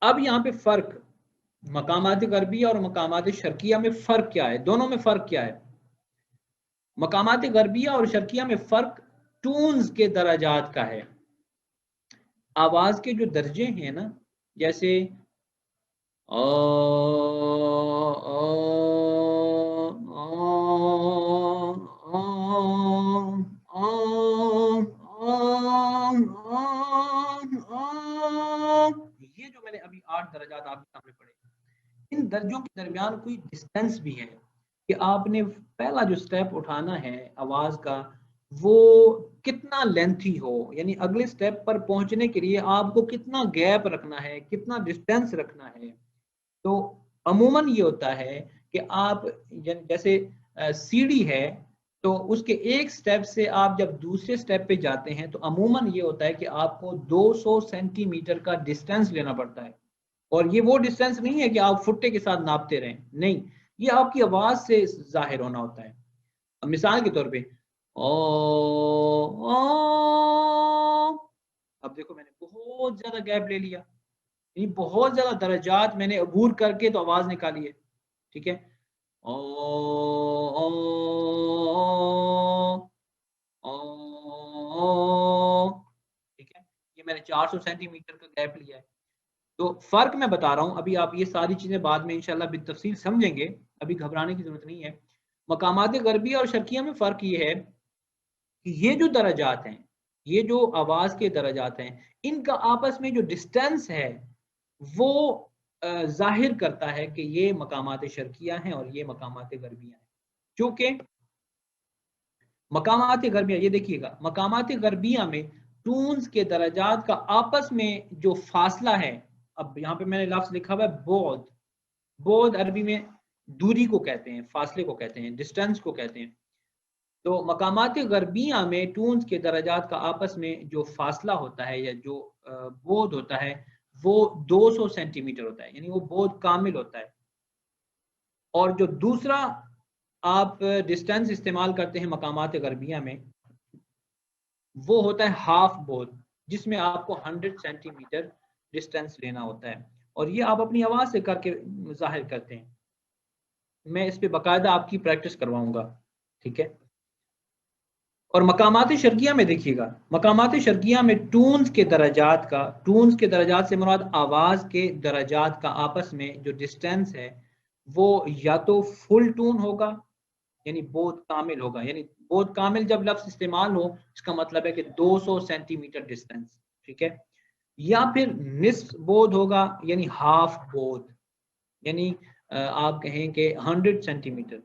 اب یہاں پہ فرق، مقامات غربیہ اور مقامات شرقیہ میں فرق کیا ہے، دونوں میں فرق کیا ہے؟ مقامات غربیہ اور شرقیہ میں فرق ٹونز کے درجات کا ہے۔ آواز کے جو درجے ہیں نا، جیسے یہ جو میں نے ابھی 8 درجات آپ کے سامنے پڑھے، ان درجوں کے درمیان کوئی ڈسٹینس بھی ہے، کہ آپ نے پہلا جو سٹیپ اٹھانا ہے آواز کا وہ کتنا لینتھی ہو، یعنی اگلے سٹیپ پر پہنچنے کے لیے آپ کو کتنا گیپ رکھنا ہے، کتنا ڈسٹینس رکھنا ہے. تو عموماً یہ ہوتا ہے کہ آپ جیسے سیڑھی ہے تو اس کے ایک سٹیپ سے آپ جب دوسرے سٹیپ پہ جاتے ہیں تو عموماً یہ ہوتا ہے کہ آپ کو 200 سینٹی میٹر کا ڈسٹینس لینا پڑتا ہے. اور یہ وہ ڈسٹینس نہیں ہے کہ آپ فٹے کے ساتھ ناپتے رہیں، نہیں، یہ آپ کی آواز سے ظاہر ہونا ہوتا ہے. مثال کے طور پہ اب دیکھو میں نے بہت زیادہ گیپ لے لیا، یعنی بہت زیادہ درجات میں نے عبور کر کے تو آواز نکالی ہے. ٹھیک ہے، ٹھیک ہے، یہ میں نے 400 سینٹی میٹر کا گیپ لیا ہے. تو فرق میں بتا رہا ہوں، ابھی آپ یہ ساری چیزیں بعد میں انشاءاللہ بالتفصیل سمجھیں گے، ابھی گھبرانے کی ضرورت نہیں ہے. مقامات غربیہ اور شرقیہ میں فرق یہ ہے کہ یہ جو درجات ہیں، یہ جو آواز کے درجات ہیں، ان کا آپس میں جو ڈسٹینس ہے وہ ظاہر کرتا ہے کہ یہ مقامات شرقیہ ہیں اور یہ مقامات غربیہ ہیں. چونکہ مقامات غربیہ، یہ دیکھیے گا، مقامات غربیہ میں ٹونز کے درجات کا آپس میں جو فاصلہ ہے، اب یہاں پہ میں نے لفظ لکھا ہوا ہے بعد، بعد عربی میں دوری کو کہتے ہیں، فاصلے کو کہتے ہیں، ڈسٹینس کو کہتے ہیں. تو مقامات غربیہ میں ٹونز کے درجات کا آپس میں جو فاصلہ ہوتا ہے یا جو بعد ہوتا ہے وہ 200 سینٹی میٹر ہوتا ہے، یعنی وہ بعد کامل ہوتا ہے. اور جو دوسرا آپ ڈسٹینس استعمال کرتے ہیں مقامات غربیہ میں وہ ہوتا ہے ہاف بعد، جس میں آپ کو 100 سینٹی میٹر ڈسٹینس لینا ہوتا ہے، اور یہ آپ اپنی آواز سے کر کے ظاہر کرتے ہیں. میں اس پہ باقاعدہ آپ کی پریکٹس کرواؤں گا. ٹھیک ہے، اور مقامات شرقیہ میں دیکھیے گا، مقامات شرقیہ میں ٹونز کے درجات سے مراد آواز کے درجات کا آپس میں جو ڈسٹینس ہے وہ یا تو فل ٹون ہوگا یعنی بعد کامل ہوگا، یعنی بعد کامل جب لفظ استعمال ہو اس کا مطلب ہے کہ 200 سینٹی میٹر ڈسٹینس. ٹھیک ہے، یا پھر نصف بعد ہوگا یعنی ہاف بعد، یعنی آپ کہیں کہ 100 سینٹی میٹر.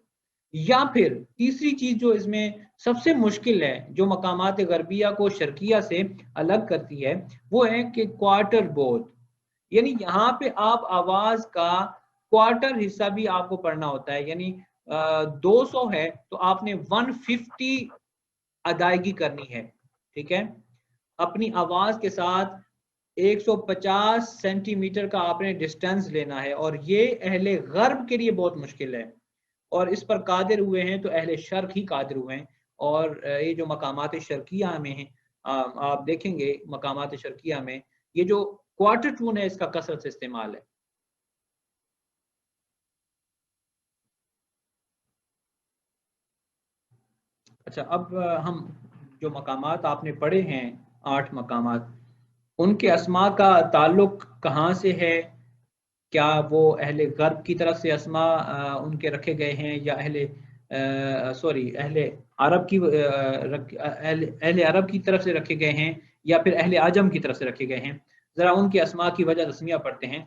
یا پھر تیسری چیز جو اس میں سب سے مشکل ہے، جو مقامات غربیہ کو شرقیہ سے الگ کرتی ہے، وہ ہے کہ کوارٹر بعد، یعنی یہاں پہ آپ آواز کا کوارٹر حصہ بھی آپ کو پڑھنا ہوتا ہے. یعنی 200 ہے تو آپ نے 150 ادائیگی کرنی ہے. ٹھیک ہے، اپنی آواز کے ساتھ 150 سینٹی میٹر کا آپ نے ڈسٹینس لینا ہے، اور یہ اہل غرب کے لیے بہت مشکل ہے، اور اس پر قادر ہوئے ہیں تو اہل شرق ہی قادر ہوئے ہیں. اور یہ جو مقامات شرقیہ میں ہیں، آپ دیکھیں گے مقامات شرقیہ میں یہ جو کوارٹر ٹون ہے اس کا کثرت سے استعمال ہے. اچھا، اب ہم جو مقامات آپ نے پڑھے ہیں 8 مقامات، ان کے اسماء کا تعلق کہاں سے ہے؟ کیا وہ اہل غرب کی طرف سے اسماء ان کے رکھے گئے ہیں، یا اہل عرب کی اہل عرب کی طرف سے رکھے گئے ہیں، یا پھر اہل عجم کی طرف سے رکھے گئے ہیں؟ ذرا ان کے اسماء کی وجہ تسمیہ پڑھتے ہیں.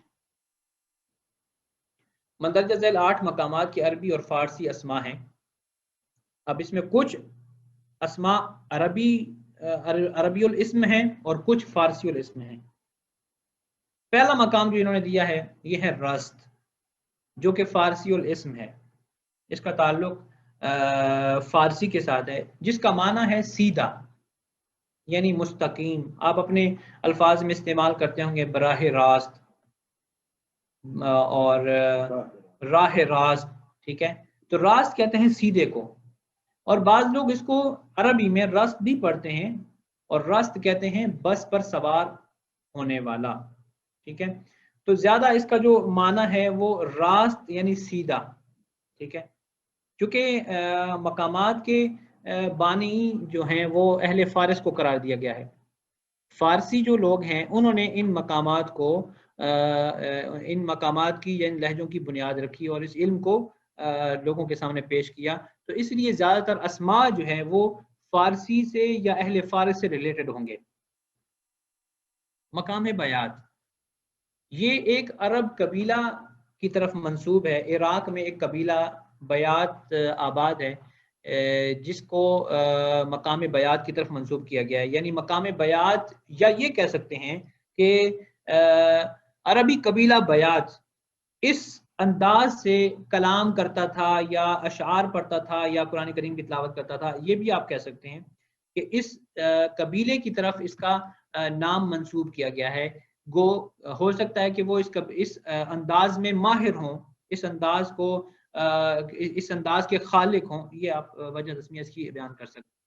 مندرجہ ذیل 8 مقامات کے عربی اور فارسی اسماء ہیں. اب اس میں کچھ اسماء عربی الاسم ہیں اور کچھ فارسی الاسم ہیں. پہلا مقام جو انہوں نے دیا ہے یہ ہے رست، جو کہ فارسی الاسم ہے. اس کا تعلق فارسی کے ساتھ ہے، جس کا معنی ہے سیدھا یعنی مستقیم. آپ اپنے الفاظ میں استعمال کرتے ہوں گے براہ راست اور راہ راست. ٹھیک ہے، تو راست کہتے ہیں سیدھے کو، اور بعض لوگ اس کو عربی میں رست بھی پڑھتے ہیں، اور رست کہتے ہیں بس پر سوار ہونے والا. ٹھیک ہے، تو زیادہ اس کا جو معنی ہے وہ راست یعنی سیدھا. ٹھیک ہے، چونکہ مقامات کے بانی جو ہیں وہ اہل فارس کو قرار دیا گیا ہے. فارسی جو لوگ ہیں انہوں نے ان مقامات کی یا ان لہجوں کی بنیاد رکھی اور اس علم کو لوگوں کے سامنے پیش کیا. تو اس لیے زیادہ تر اسماء جو ہیں وہ فارسی سے یا اہل فارس سے ریلیٹڈ ہوں گے. مقام بیات یہ ایک عرب قبیلہ کی طرف منسوب ہے. عراق میں ایک قبیلہ بیات آباد ہے جس کو مقام بیات کی طرف منسوب کیا گیا ہے، یعنی مقام بیات، یا یہ کہہ سکتے ہیں کہ عربی قبیلہ بیات اس انداز سے کلام کرتا تھا یا اشعار پڑھتا تھا یا قرآن کریم کی تلاوت کرتا تھا، یہ بھی آپ کہہ سکتے ہیں کہ اس قبیلے کی طرف اس کا نام منسوب کیا گیا ہے۔ گو ہو سکتا ہے کہ وہ اس انداز میں ماہر ہوں، اس انداز کو اس انداز کے خالق ہوں، یہ آپ وجہ تسمیہ اس کی بیان کر سکتے ہیں۔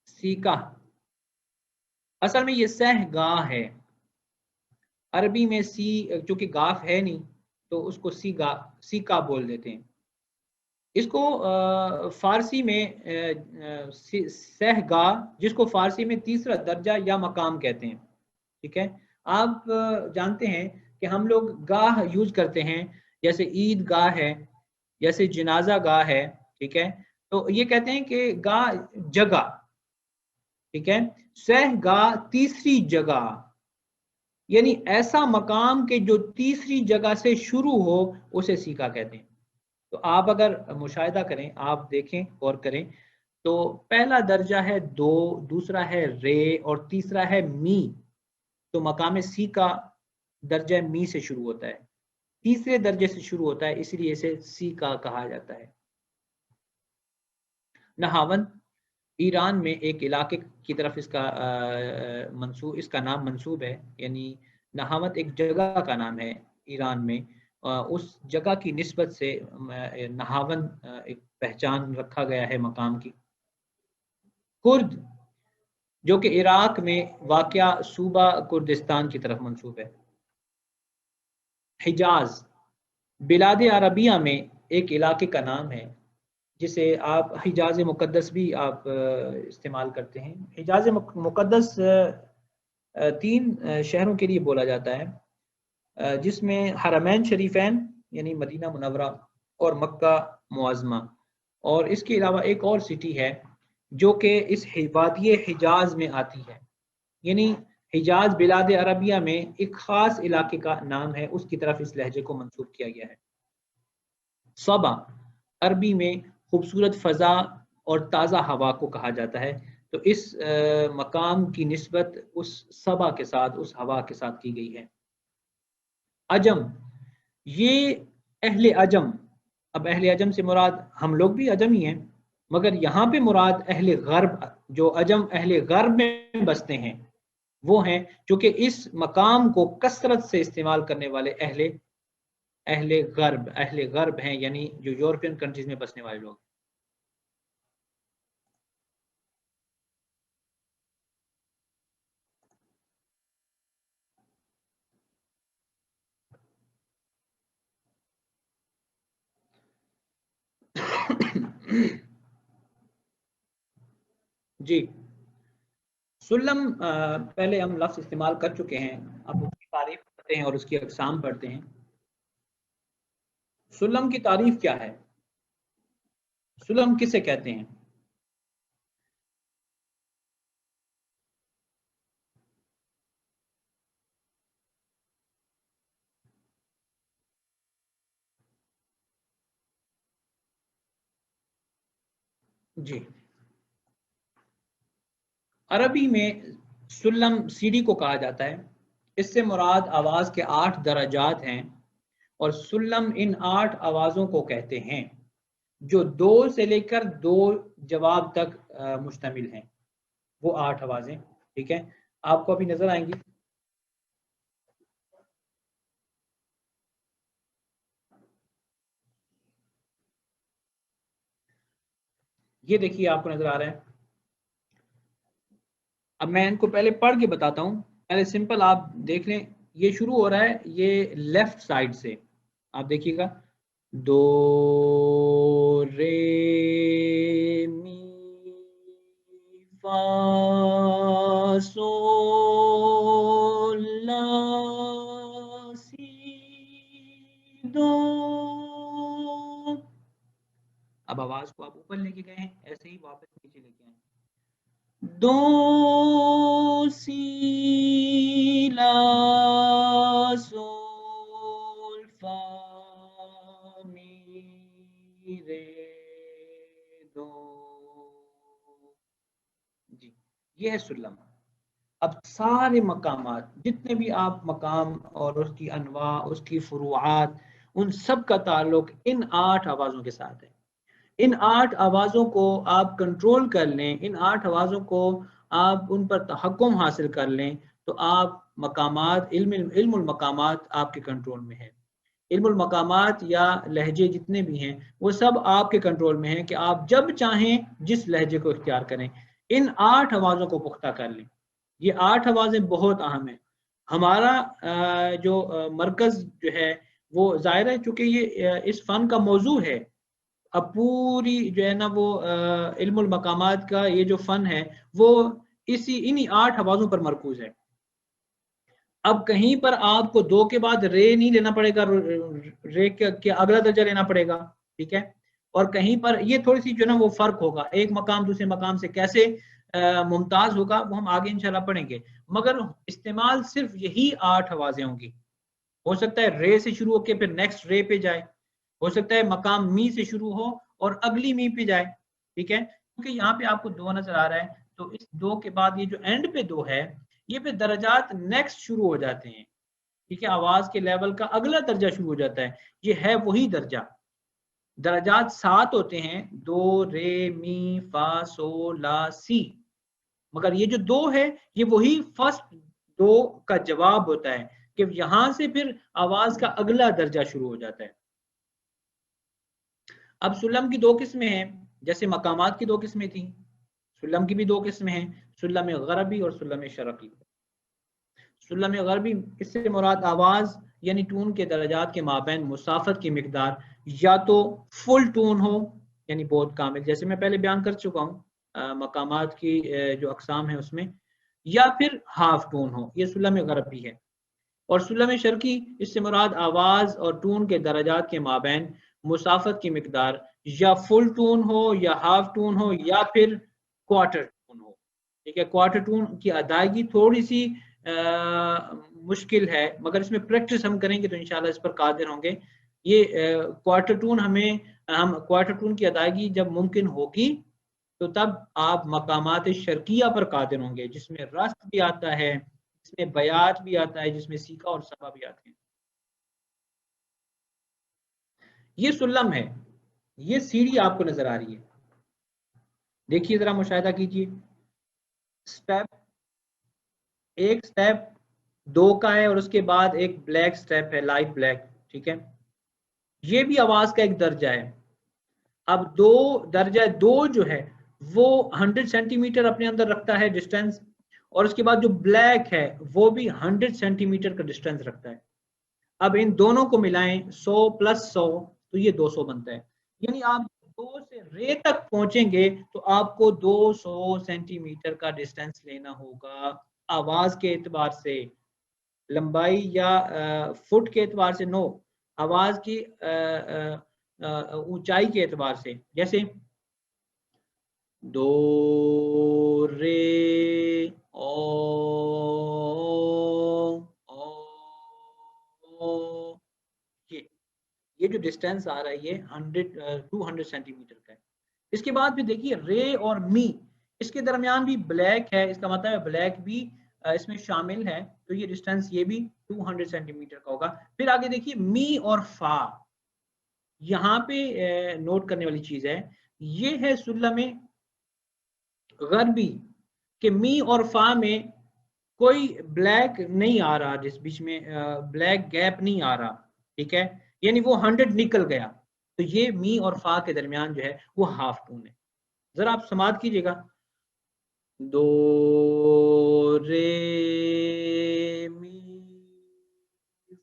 سیکا، اصل میں یہ سہ گاہ ہے، عربی میں سی چونکہ گاف ہے نہیں تو اس کو سیکا بول دیتے ہیں۔ اس کو فارسی میں سہ گاہ، جس کو فارسی میں تیسرا درجہ یا مقام کہتے ہیں، ٹھیک ہے۔ آپ جانتے ہیں کہ ہم لوگ گاہ یوز کرتے ہیں، جیسے عید گاہ ہے، جیسے جنازہ گاہ ہے، ٹھیک ہے، تو یہ کہتے ہیں کہ گاہ جگہ، ٹھیک ہے۔ سہ گاہ تیسری جگہ، یعنی ایسا مقام کہ جو تیسری جگہ سے شروع ہو اسے سیکا کہتے ہیں۔ تو آپ اگر مشاہدہ کریں، آپ دیکھیں اور کریں تو پہلا درجہ ہے دو، دوسرا ہے رے اور تیسرا ہے می، تو مقام سی کا درجہ می سے شروع ہوتا ہے، تیسرے درجے سے شروع ہوتا ہے، اس لیے اسے سی کا کہا جاتا ہے۔ نہاون ایران میں ایک علاقے کی طرف اس کا نام منسوب ہے، یعنی نہاوت ایک جگہ کا نام ہے ایران میں، اس جگہ کی نسبت سے نہاون ایک پہچان رکھا گیا ہے مقام کی۔ کرد، جو کہ عراق میں واقع صوبہ کردستان کی طرف منسوب ہے۔ حجاز، بلاد عربیہ میں ایک علاقے کا نام ہے جسے آپ حجاز مقدس بھی آپ استعمال کرتے ہیں۔ حجاز مقدس 3 شہروں کے لیے بولا جاتا ہے، جس میں حرمین شریفین یعنی مدینہ منورہ اور مکہ معظمہ، اور اس کے علاوہ ایک اور سٹی ہے جو کہ اس وادی حجاز میں آتی ہے، یعنی حجاز بلاد عربیہ میں ایک خاص علاقے کا نام ہے، اس کی طرف اس لہجے کو منسوب کیا گیا ہے۔ صبا، عربی میں خوبصورت فضا اور تازہ ہوا کو کہا جاتا ہے، تو اس مقام کی نسبت اس صبا کے ساتھ، اس ہوا کے ساتھ کی گئی ہے۔ عجم، یہ اہل عجم، اب اہل عجم سے مراد ہم لوگ بھی عجم ہی ہیں، مگر یہاں پہ مراد اہل غرب، جو عجم اہل غرب میں بستے ہیں وہ ہیں، چونکہ اس مقام کو کثرت سے استعمال کرنے والے اہل غرب ہیں، یعنی جو یورپین کنٹریز میں بسنے والے لوگ۔ جی، سلم پہلے ہم لفظ استعمال کر چکے ہیں، اب اس کی تعریف کرتے ہیں اور اس کی اقسام پڑھتے ہیں۔ سلم کی تعریف کیا ہے؟ سلم کسے کہتے ہیں؟ جی، عربی میں سلم سیڑھی کو کہا جاتا ہے، اس سے مراد آواز کے 8 درجات ہیں، اور سلم ان 8 آوازوں کو کہتے ہیں جو 2 سے لے کر 2 جواب تک مشتمل ہیں، وہ 8 آوازیں، ٹھیک ہے، آپ کو ابھی نظر آئیں گی۔ یہ دیکھیے آپ کو نظر آ رہا ہے، اب میں ان کو پہلے پڑھ کے بتاتا ہوں، پہلے سمپل آپ دیکھ لیں، یہ شروع ہو رہا ہے یہ لیفٹ سائڈ سے، آپ دیکھیے گا، دو رے می فا سول لا سی دو۔ اب آواز کو آپ اوپر لے کے گئے ہیں، ایسے ہی واپس نیچے لے کے آئیں، دو سی لا سول فا می رے دو جی، یہ ہے سلم۔ اب سارے مقامات جتنے بھی آپ مقام اور اس کی انواع، اس کی فروعات، ان سب کا تعلق ان 8 آوازوں کے ساتھ ہے۔ ان 8 آوازوں کو آپ کنٹرول کر لیں، ان 8 آوازوں کو آپ ان پر تحکم حاصل کر لیں تو آپ مقامات، علم المقامات آپ کے کنٹرول میں ہے۔ علم المقامات یا لہجے جتنے بھی ہیں وہ سب آپ کے کنٹرول میں ہیں کہ آپ جب چاہیں جس لہجے کو اختیار کریں۔ ان 8 آوازوں کو پختہ کر لیں۔ یہ 8 آوازیں بہت اہم ہیں۔ ہمارا جو مرکز جو ہے وہ ظاہر ہے چونکہ یہ اس فن کا موضوع ہے، اب پوری جو ہے نا وہ علم المقامات کا یہ جو فن ہے وہ انہی 8 آوازوں پر مرکوز ہے۔ اب کہیں پر آپ کو 2 کے بعد رے نہیں لینا پڑے گا، رے کا اگلا درجہ لینا پڑے گا، ٹھیک ہے، اور کہیں پر یہ تھوڑی سی جو ہے نا وہ فرق ہوگا، ایک مقام دوسرے مقام سے کیسے ممتاز ہوگا وہ ہم آگے انشاءاللہ پڑھیں گے، مگر استعمال صرف یہی 8 آوازیں ہوں گی۔ ہو سکتا ہے رے سے شروع ہو کے پھر نیکسٹ رے پہ جائے، ہو سکتا ہے مقام می سے شروع ہو اور اگلی می پہ جائے، ٹھیک ہے، کیونکہ یہاں پہ آپ کو 2 نظر آ رہا ہے تو اس 2 کے بعد یہ جو اینڈ پہ 2 ہے یہ پہ درجات نیکسٹ شروع ہو جاتے ہیں، ٹھیک ہے، آواز کے لیول کا اگلا درجہ شروع ہو جاتا ہے، یہ ہے وہی درجہ۔ درجات 7 ہوتے ہیں، 2 رے می فا سو لا سی، مگر یہ جو 2 ہے یہ وہی فرسٹ 2 کا جواب ہوتا ہے کہ یہاں سے پھر آواز کا اگلا درجہ شروع ہو جاتا ہے۔ اب سلم کی 2 قسمیں ہیں، جیسے مقامات کی 2 قسمیں تھیں، سلم کی بھی 2 قسمیں ہیں، سلم غربی اور سلم شرقی۔ سلم غربی اس سے مراد آواز یعنی ٹون کے درجات کے مابین مسافت کی مقدار یا تو فل ٹون ہو یعنی بہت کامل، جیسے میں پہلے بیان کر چکا ہوں مقامات کی جو اقسام ہیں اس میں، یا پھر ہاف ٹون ہو، یہ سلم غربی ہے۔ اور سلم شرقی اس سے مراد آواز اور ٹون کے درجات کے مابین مسافت کی مقدار یا فل ٹون ہو یا ہاف ٹون ہو یا پھر کوارٹر ٹون ہو، ٹھیک ہے۔ کوارٹر ٹون کی ادائیگی تھوڑی سی مشکل ہے، مگر اس میں پریکٹس ہم کریں گے تو انشاءاللہ اس پر قادر ہوں گے۔ یہ کوارٹر ٹون ہم کوارٹر ٹون کی ادائیگی جب ممکن ہوگی تو تب آپ مقامات شرقیہ پر قادر ہوں گے، جس میں رست بھی آتا ہے، جس میں بیات بھی آتا ہے، جس میں سیکھا اور سبا بھی آتے ہیں۔ یہ سلم ہے، یہ سیڑھی آپ کو نظر آ رہی ہے، دیکھیے ذرا مشاہدہ کیجیے۔ سٹیپ، ایک سٹیپ 2 کا ہے اور اس کے بعد ایک بلیک سٹیپ ہے، لائٹ بلیک، ٹھیک ہے، یہ بھی آواز کا ایک درجہ ہے۔ اب درجہ 2 جو ہے وہ 100 سینٹی میٹر اپنے اندر رکھتا ہے ڈسٹینس، اور اس کے بعد جو بلیک ہے وہ بھی 100 سینٹی میٹر کا ڈسٹینس رکھتا ہے۔ اب ان دونوں کو ملائیں 100 + 100 تو یہ 200 بنتا ہے، یعنی آپ 2 سے رے تک پہنچیں گے تو آپ کو 200 سینٹی میٹر کا ڈسٹینس لینا ہوگا آواز کے اعتبار سے، لمبائی یا فٹ کے اعتبار سے نو، آواز کی اونچائی کے اعتبار سے، جیسے دو رے او یہ جو ڈسٹینس آ رہا ہے یہ 200 سینٹی میٹر کا ہے۔ اس کے بعد بھی دیکھیے رے اور می، اس کے درمیان بھی بلیک ہے، اس کا مطلب ہے بلیک بھی اس میں شامل ہے، تو یہ ڈسٹینس یہ بھی 200 سینٹی میٹر کا ہوگا۔ پھر آگے دیکھیے می اور فا، یہاں پہ نوٹ کرنے والی چیز ہے، یہ ہے سلم غربی کہ می اور فا میں کوئی بلیک نہیں آ رہا، جس بیچ میں بلیک گیپ نہیں آ رہا، ٹھیک ہے، یعنی وہ 100 نکل گیا، تو یہ می اور فا کے درمیان جو ہے وہ ہاف ٹون ہے۔ ذرا آپ سماعت کیجئے گا، دو رے می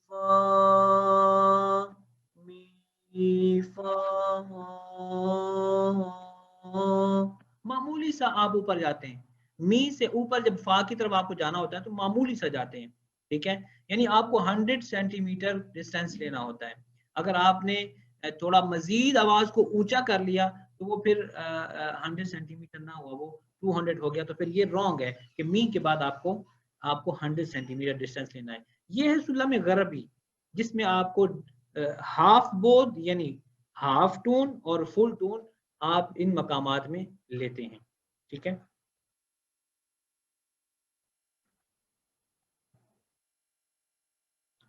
فا می فا، معمولی سا آپ اوپر جاتے ہیں، می سے اوپر جب فا کی طرف آپ کو جانا ہوتا ہے تو معمولی سا جاتے ہیں، ٹھیک ہے، یعنی آپ کو 100 سینٹی میٹر ڈسٹینس لینا ہوتا ہے۔ اگر آپ نے تھوڑا مزید آواز کو اونچا کر لیا تو وہ پھر 100 سینٹی میٹر نہ ہوا، وہ 200 ہو گیا، تو پھر یہ رانگ ہے کہ می کے بعد آپ کو 100 سینٹی میٹر ڈسٹینس لینا ہے۔ یہ ہے سلم غربی، جس میں آپ کو ہاف بود یعنی ہاف ٹون اور فل ٹون آپ ان مقامات میں لیتے ہیں. ٹھیک ہے.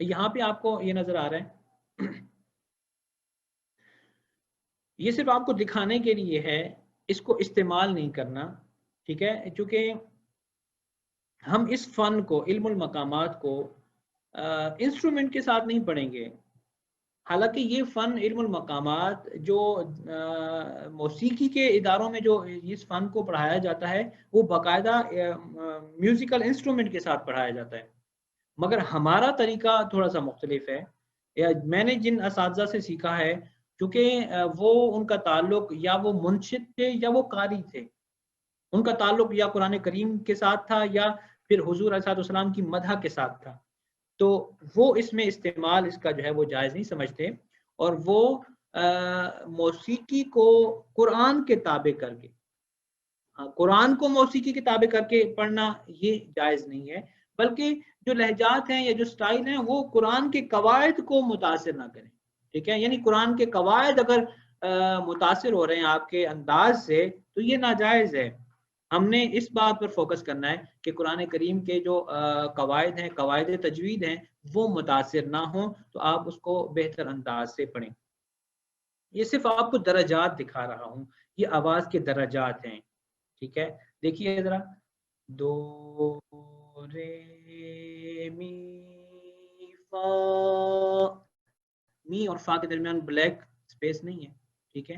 یہاں پہ آپ کو یہ نظر آ رہا ہے یہ صرف آپ کو دکھانے کے لیے ہے، اس کو استعمال نہیں کرنا. ٹھیک ہے. چونکہ ہم اس فن کو، علم المقامات کو انسٹرومنٹ کے ساتھ نہیں پڑھیں گے. حالانکہ یہ فن علم المقامات جو موسیقی کے اداروں میں جو اس فن کو پڑھایا جاتا ہے وہ باقاعدہ میوزیکل انسٹرومنٹ کے ساتھ پڑھایا جاتا ہے، مگر ہمارا طریقہ تھوڑا سا مختلف ہے. میں نے جن اساتذہ سے سیکھا ہے، چونکہ وہ ان کا تعلق یا وہ منشد تھے یا وہ قاری تھے، ان کا تعلق یا قرآن کریم کے ساتھ تھا یا پھر حضور علیہ السلام کی مدح کے ساتھ تھا، تو وہ اس میں استعمال اس کا جو ہے وہ جائز نہیں سمجھتے، اور وہ موسیقی کو قرآن کے تابع کر کے، قرآن کو موسیقی کے تابع کر کے پڑھنا یہ جائز نہیں ہے، بلکہ جو لہجات ہیں یا جو سٹائل ہیں وہ قرآن کے قواعد کو متاثر نہ کریں. ٹھیک ہے. یعنی قرآن کے قواعد اگر متاثر ہو رہے ہیں آپ کے انداز سے تو یہ ناجائز ہے. ہم نے اس بات پر فوکس کرنا ہے کہ قرآن کریم کے جو قواعد ہیں، قواعد تجوید ہیں، وہ متاثر نہ ہوں، تو آپ اس کو بہتر انداز سے پڑھیں. یہ صرف آپ کو درجات دکھا رہا ہوں، یہ آواز کے درجات ہیں. ٹھیک ہے. دیکھیے ذرا، دو رے می فا، می اور فا کے درمیان بلیک اسپیس نہیں ہے. ٹھیک ہے.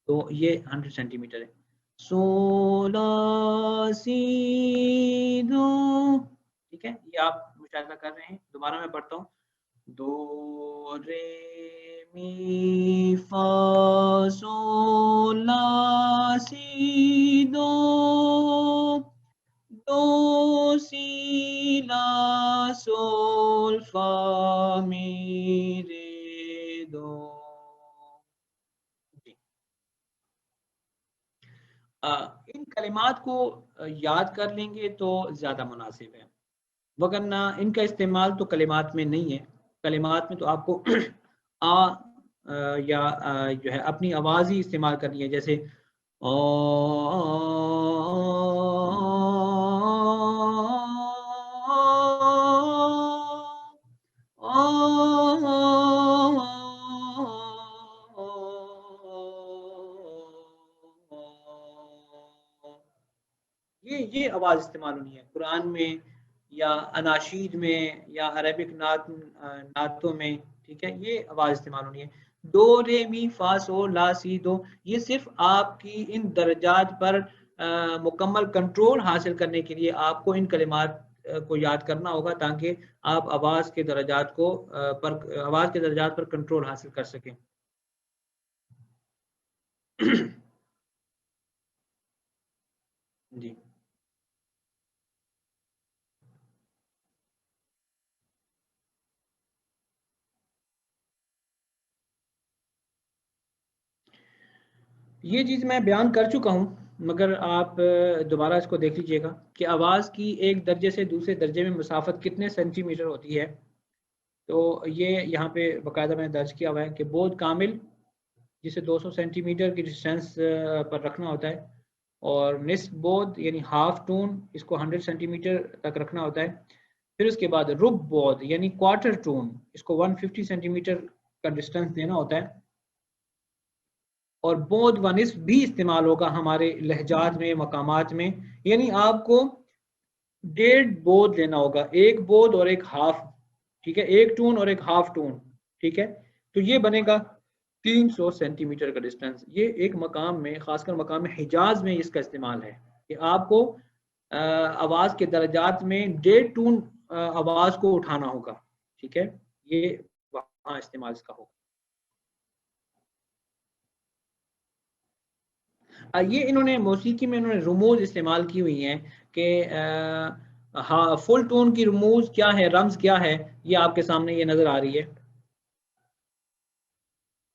تو یہ 100 سینٹی میٹر ہے. سو لا سی دو. ٹھیک ہے. یہ آپ مشاہدہ کر رہے ہیں. دوبارہ میں پڑھتا ہوں. دو رے می فا سو لا سی دو، دو سی لا سول فا می رے دو. ان کلمات کو یاد کر لیں گے تو زیادہ مناسب ہے، وگرنہ ان کا استعمال تو کلمات میں نہیں ہے. کلمات میں تو آپ کو یا جو ہے اپنی آواز ہی استعمال کرنی ہے، جیسے یہ آواز استعمال ہونی ہے قرآن میں یا اناشید میں یا عربک نعتوں میں. ٹھیک ہے. یہ آواز استعمال ہونی ہے. دو رے می فا سو لا سی دو، یہ صرف آپ کی ان درجات پر مکمل کنٹرول حاصل کرنے کے لیے آپ کو ان کلمات کو یاد کرنا ہوگا، تاکہ آپ آواز کے درجات پر کنٹرول حاصل کر سکیں. جی. یہ چیز میں بیان کر چکا ہوں، مگر آپ دوبارہ اس کو دیکھ لیجئے گا کہ آواز کی ایک درجے سے دوسرے درجے میں مسافت کتنے سینٹی میٹر ہوتی ہے. تو یہ یہاں پہ باقاعدہ میں نے درج کیا ہوا ہے کہ بود کامل جسے 200 سینٹی میٹر کی ڈسٹینس پر رکھنا ہوتا ہے، اور نصف بود یعنی ہاف ٹون اس کو 100 سینٹی میٹر تک رکھنا ہوتا ہے. پھر اس کے بعد رب بود یعنی کوارٹر ٹون، اس کو 150 سینٹی میٹر کا ڈسٹینس دینا ہوتا ہے. اور بود و نصف بھی استعمال ہوگا ہمارے لہجات میں، مقامات میں، یعنی آپ کو 1.5 بود لینا ہوگا، ایک بود اور ایک ہاف. ٹھیک ہے. ایک ٹون اور ایک ہاف ٹون. ٹھیک ہے. تو یہ بنے گا 300 سینٹی میٹر کا ڈسٹینس. یہ ایک مقام میں، خاص کر مقام حجاز میں اس کا استعمال ہے کہ آپ کو آواز کے درجات میں 1.5 ٹون آواز کو اٹھانا ہوگا. ٹھیک ہے. یہ وہاں استعمال اس کا ہوگا. یہ انہوں نے موسیقی میں انہوں نے رموز استعمال کی ہوئی ہیں کہ ہاں فل ٹون کی رموز کیا ہے، رمز کیا ہے، یہ آپ کے سامنے یہ نظر آ رہی ہے.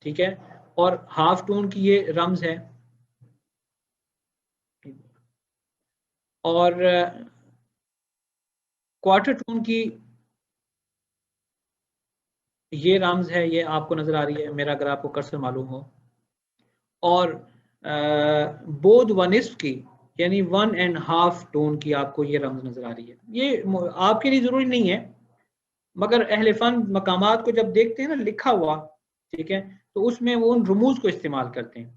ٹھیک ہے. اور ہاف ٹون کی یہ رمز ہے، اور کوارٹر ٹون کی یہ رمز ہے، یہ آپ کو نظر آ رہی ہے میرا اگر آپ کو کرسر معلوم ہو، اور بود و نصف کی یعنی 1.5 ٹون کی آپ کو یہ رمز نظر آ رہی ہے. یہ آپ کے لیے ضروری نہیں ہے، مگر اہل فن مقامات کو جب دیکھتے ہیں نا لکھا ہوا، ٹھیک ہے، تو اس میں وہ ان رموز کو استعمال کرتے ہیں.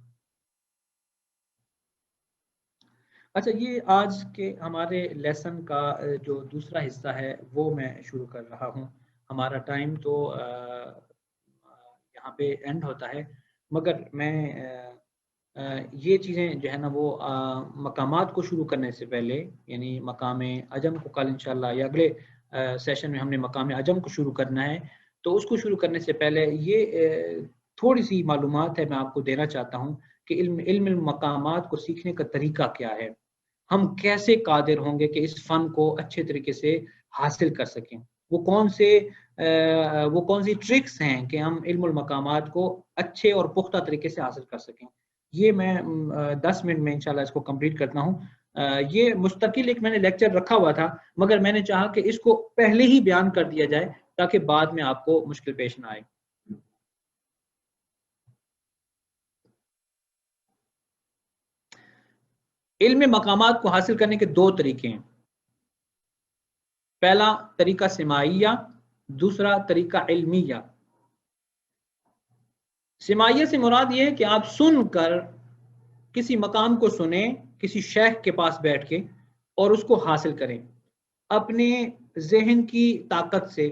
اچھا، یہ آج کے ہمارے لیسن کا جو دوسرا حصہ ہے وہ میں شروع کر رہا ہوں. ہمارا ٹائم تو یہاں پہ اینڈ ہوتا ہے، مگر میں یہ چیزیں جو ہے نا وہ مقامات کو شروع کرنے سے پہلے، یعنی مقام عجم کو کل انشاءاللہ یا اگلے سیشن میں ہم نے مقام عجم کو شروع کرنا ہے، تو اس کو شروع کرنے سے پہلے یہ تھوڑی سی معلومات ہے میں آپ کو دینا چاہتا ہوں کہ علم المقامات کو سیکھنے کا طریقہ کیا ہے، ہم کیسے قادر ہوں گے کہ اس فن کو اچھے طریقے سے حاصل کر سکیں، وہ کون سی ٹرکس ہیں کہ ہم علم المقامات کو اچھے اور پختہ طریقے سے حاصل کر سکیں. یہ میں 10 منٹ میں انشاءاللہ اس کو کمپلیٹ کرتا ہوں. یہ مستقل ایک میں نے لیکچر رکھا ہوا تھا، مگر میں نے چاہا کہ اس کو پہلے ہی بیان کر دیا جائے تاکہ بعد میں آپ کو مشکل پیش نہ آئے. علم مقامات کو حاصل کرنے کے 2 طریقے ہیں. پہلا طریقہ سماعیہ، دوسرا طریقہ علمیہ. سماعیہ سے مراد یہ ہے کہ آپ سن کر کسی مقام کو سنیں کسی شیخ کے پاس بیٹھ کے اور اس کو حاصل کریں اپنے ذہن کی طاقت سے،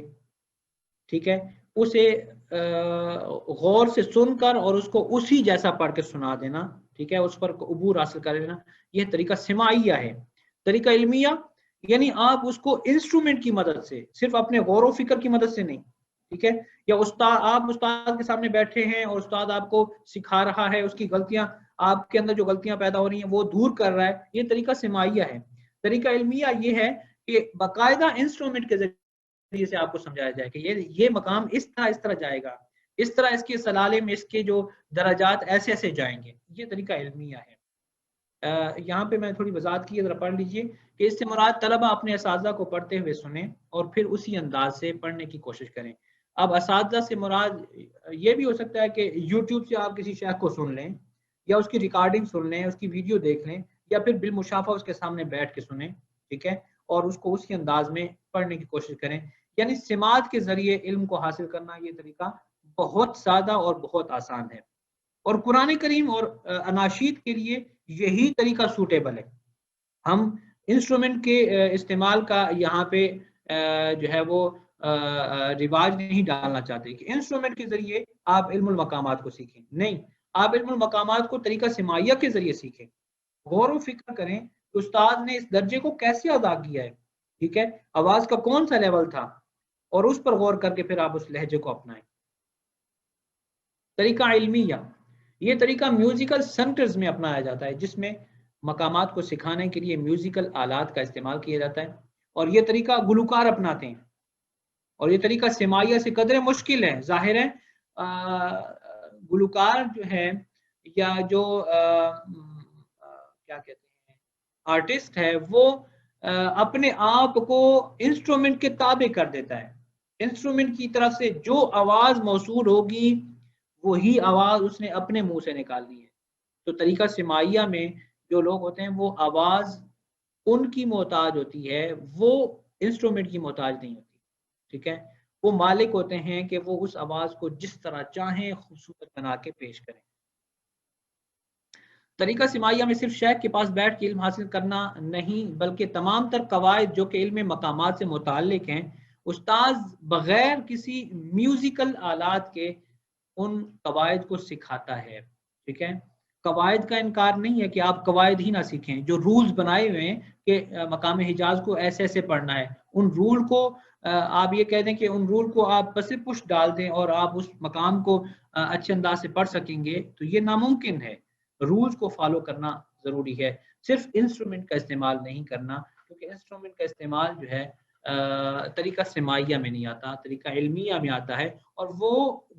ٹھیک ہے، اسے غور سے سن کر اور اس کو اسی جیسا پڑھ کے سنا دینا، ٹھیک ہے، اس پر عبور حاصل کر لینا. یہ طریقہ سماعیہ ہے. طریقہ علمیہ یعنی آپ اس کو انسٹرومنٹ کی مدد سے، صرف اپنے غور و فکر کی مدد سے نہیں، ٹھیک ہے، یا آپ استاد کے سامنے بیٹھے ہیں اور استاد آپ کو سکھا رہا ہے، اس کی غلطیاں، آپ کے اندر جو غلطیاں پیدا ہو رہی ہیں وہ دور کر رہا ہے. یہ طریقہ سماعیہ ہے. طریقہ علمیہ یہ ہے کہ باقاعدہ انسٹرومنٹ کے ذریعے سے آپ کو سمجھایا جائے کہ یہ مقام اس طرح جائے گا، اس طرح اس کے سلالے میں اس کے جو درجات ایسے ایسے جائیں گے. یہ طریقہ علمیہ ہے. یہاں پہ میں تھوڑی وضاحت کی، ذرا پڑھ لیجئے کہ اس سے مراد طلبہ اپنے اساتذہ کو پڑھتے ہوئے سنیں اور پھر اسی انداز سے پڑھنے کی کوشش کریں. اب اساتذہ سے مراد یہ بھی ہو سکتا ہے کہ یوٹیوب سے آپ کسی شیخ کو سن لیں یا اس کی ریکارڈنگ سن لیں، اس کی ویڈیو دیکھ لیں، یا پھر بالمشافہ اس کے سامنے بیٹھ کے سنیں، ٹھیک ہے، اور اس کو اسی انداز میں پڑھنے کی کوشش کریں. یعنی سماعت کے ذریعے علم کو حاصل کرنا یہ طریقہ بہت سادہ اور بہت آسان ہے، اور قرآن کریم اور اناشید کے لیے یہی طریقہ سوٹیبل ہے. ہم انسٹرومنٹ کے استعمال کا یہاں پہ جو ہے وہ رواج نہیں ڈالنا چاہتے کہ انسٹرومنٹ کے ذریعے آپ علم المقامات کو سیکھیں. نہیں، آپ علم المقامات کو طریقہ سماعیہ کے ذریعے سیکھیں. غور و فکر کریں کہ استاد نے اس درجے کو کیسے ادا کیا ہے، ٹھیک ہے، آواز کا کون سا لیول تھا، اور اس پر غور کر کے پھر آپ اس لہجے کو اپنائیں. طریقہ علمیہ یہ طریقہ میوزیکل سینٹرز میں اپنایا جاتا ہے، جس میں مقامات کو سکھانے کے لیے میوزیکل آلات کا استعمال کیا جاتا ہے، اور یہ طریقہ گلوکار اپناتے ہیں. اور یہ طریقہ سماعیہ سے قدرے مشکل ہے. ظاہر ہے گلوکار جو ہے یا جو کیا کہتے ہیں آرٹسٹ ہے، وہ اپنے آپ کو انسٹرومنٹ کے تابع کر دیتا ہے. انسٹرومنٹ کی طرف سے جو آواز موصول ہوگی وہی آواز اس نے اپنے منہ سے نکالنی ہے. تو طریقہ سماعیہ میں جو لوگ ہوتے ہیں وہ آواز ان کی محتاج ہوتی ہے، وہ انسٹرومنٹ کی محتاج نہیں ہوتی، ٹھیک ہے. وہ مالک ہوتے ہیں کہ وہ اس آواز کو جس طرح چاہیں خوبصورت بنا کے پیش کریں. طریقہ سماعیہ میں صرف شیخ کے پاس بیٹھ کے علم حاصل کرنا نہیں، بلکہ تمام تر قواعد جو کہ علم مقامات سے متعلق ہیں، استاذ بغیر کسی میوزیکل آلات کے ان قواعد کو سکھاتا ہے، ٹھیک ہے. قواعد کا انکار نہیں ہے کہ آپ قواعد ہی نہ سیکھیں. جو رولز بنائے ہوئے ہیں کہ مقام حجاز کو ایسے ایسے پڑھنا ہے، ان رول کو آپ یہ کہہ دیں کہ ان رول کو آپ پس پش ڈال دیں اور آپ اس مقام کو اچھے انداز سے پڑھ سکیں گے، تو یہ ناممکن ہے. رولز کو فالو کرنا ضروری ہے، صرف انسٹرومنٹ کا استعمال نہیں کرنا، کیونکہ انسٹرومنٹ کا استعمال جو ہے طریقہ سماعیہ میں نہیں آتا، طریقہ علمیہ میں آتا ہے، اور وہ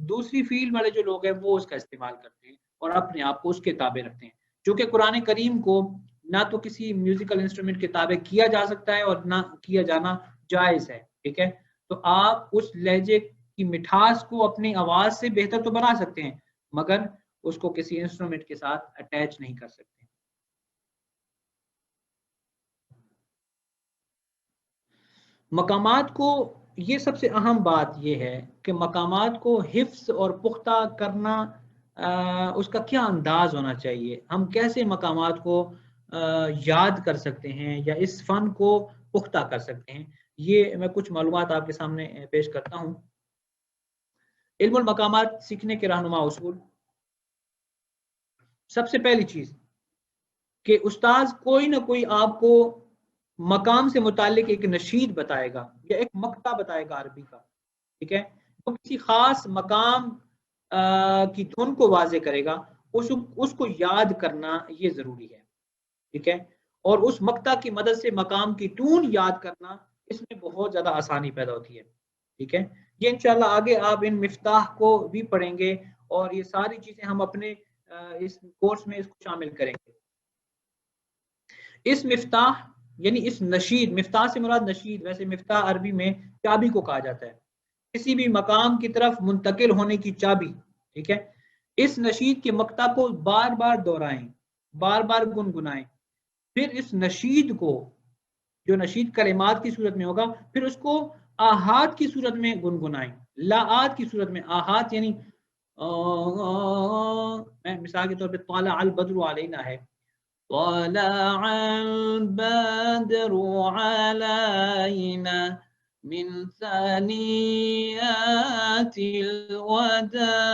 دوسری فیلڈ والے جو لوگ ہیں وہ اس کا استعمال کرتے ہیں اور اپنے آپ کو اس کے تابع رکھتے ہیں. چونکہ قرآن کریم کو نہ تو کسی میوزیکل انسٹرومنٹ کے تابع کیا جا سکتا ہے اور نہ کیا جانا جائز ہے، ٹھیک ہے. تو آپ اس لہجے کی مٹھاس کو اپنی آواز سے بہتر تو بنا سکتے ہیں مگر اس کو کسی انسٹرومنٹ کے ساتھ اٹیچ نہیں کر سکتے. مقامات کو، یہ سب سے اہم بات یہ ہے کہ مقامات کو حفظ اور پختہ کرنا اس کا کیا انداز ہونا چاہیے، ہم کیسے مقامات کو یاد کر سکتے ہیں یا اس فن کو پختہ کر سکتے ہیں. یہ میں کچھ معلومات آپ کے سامنے پیش کرتا ہوں. علم المقامات سیکھنے کے رہنما اصول. سب سے پہلی چیز کہ استاذ کوئی نہ کوئی آپ کو مقام سے متعلق ایک نشید بتائے گا یا ایک مقطع بتائے گا عربی کا، ٹھیک ہے، تو کسی خاص مقام کی دھن کو واضح کرے گا، اس کو یاد کرنا یہ ضروری ہے، ٹھیک ہے. اور اس مقطع کی مدد سے مقام کی ٹون یاد کرنا، اس میں بہت زیادہ آسانی پیدا ہوتی ہے، ٹھیک ہے. یہ انشاءاللہ آگے آپ ان مفتاح کو بھی پڑھیں گے اور یہ ساری چیزیں ہم اپنے اس کورس میں اس کو شامل کریں گے. اس مفتاح یعنی اس نشید، مفتاح سے مراد نشید، ویسے مفتاح عربی میں چابی کو کہا جاتا ہے، کسی بھی مقام کی طرف منتقل ہونے کی چابی، ٹھیک ہے. اس نشید کے مقطع کو بار بار دہرائیں، بار بار گنگنائیں، پھر اس نشید کو، جو نشید کلمات کی صورت میں ہوگا، پھر اس کو آہات کی صورت میں گنگنائیں، لاآت کی صورت میں. آہات یعنی مثال کے طور پہ طالع البدر علینا ہے، طلع البدر علينا من ثنيات الوداع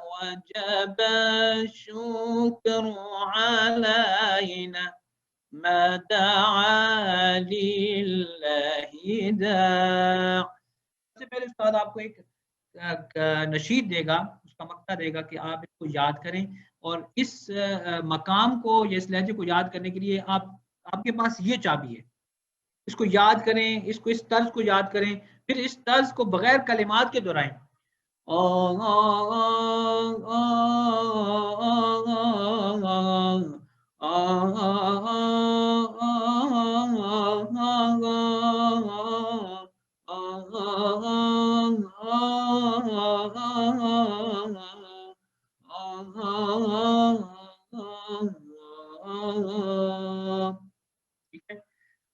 وجب الشكر علينا ما دعا لله داع. سب سے پہلے استاد آپ کو ایک نشید دے گا، اس کا مقطع دے گا کہ آپ اس کو یاد کریں، اور اس مقام کو یا اس لہجے کو یاد کرنے کے لیے آپ کے پاس یہ چابی ہے. اس کو یاد کریں، اس طرز کو یاد کریں، پھر اس طرز کو بغیر کلمات کے دہرائیں.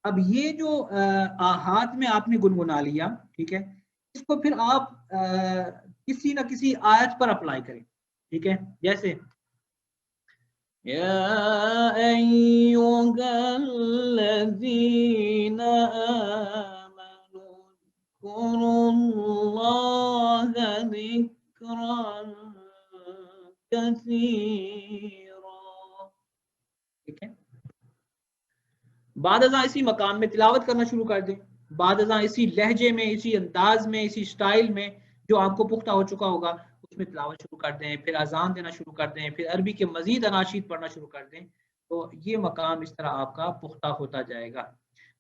اب یہ جو آہات میں آپ نے گنگنا لیا، ٹھیک ہے، اس کو پھر آپ کسی نہ کسی آیت پر اپلائی کریں، ٹھیک ہے. جیسے یا ایھا الذین آمنوا اذکروا اللہ ذکرا کثیرا، ٹھیک ہے. بعد ازاں اسی مقام میں تلاوت کرنا شروع کر دیں، بعد ازاں اسی لہجے میں، اسی انداز میں، اسی سٹائل میں جو آپ کو پختہ ہو چکا ہوگا اس میں تلاوت شروع کر دیں، پھر اذان دینا شروع کر دیں، پھر عربی کے مزید اناشید پڑھنا شروع کر دیں. تو یہ مقام اس طرح آپ کا پختہ ہوتا جائے گا.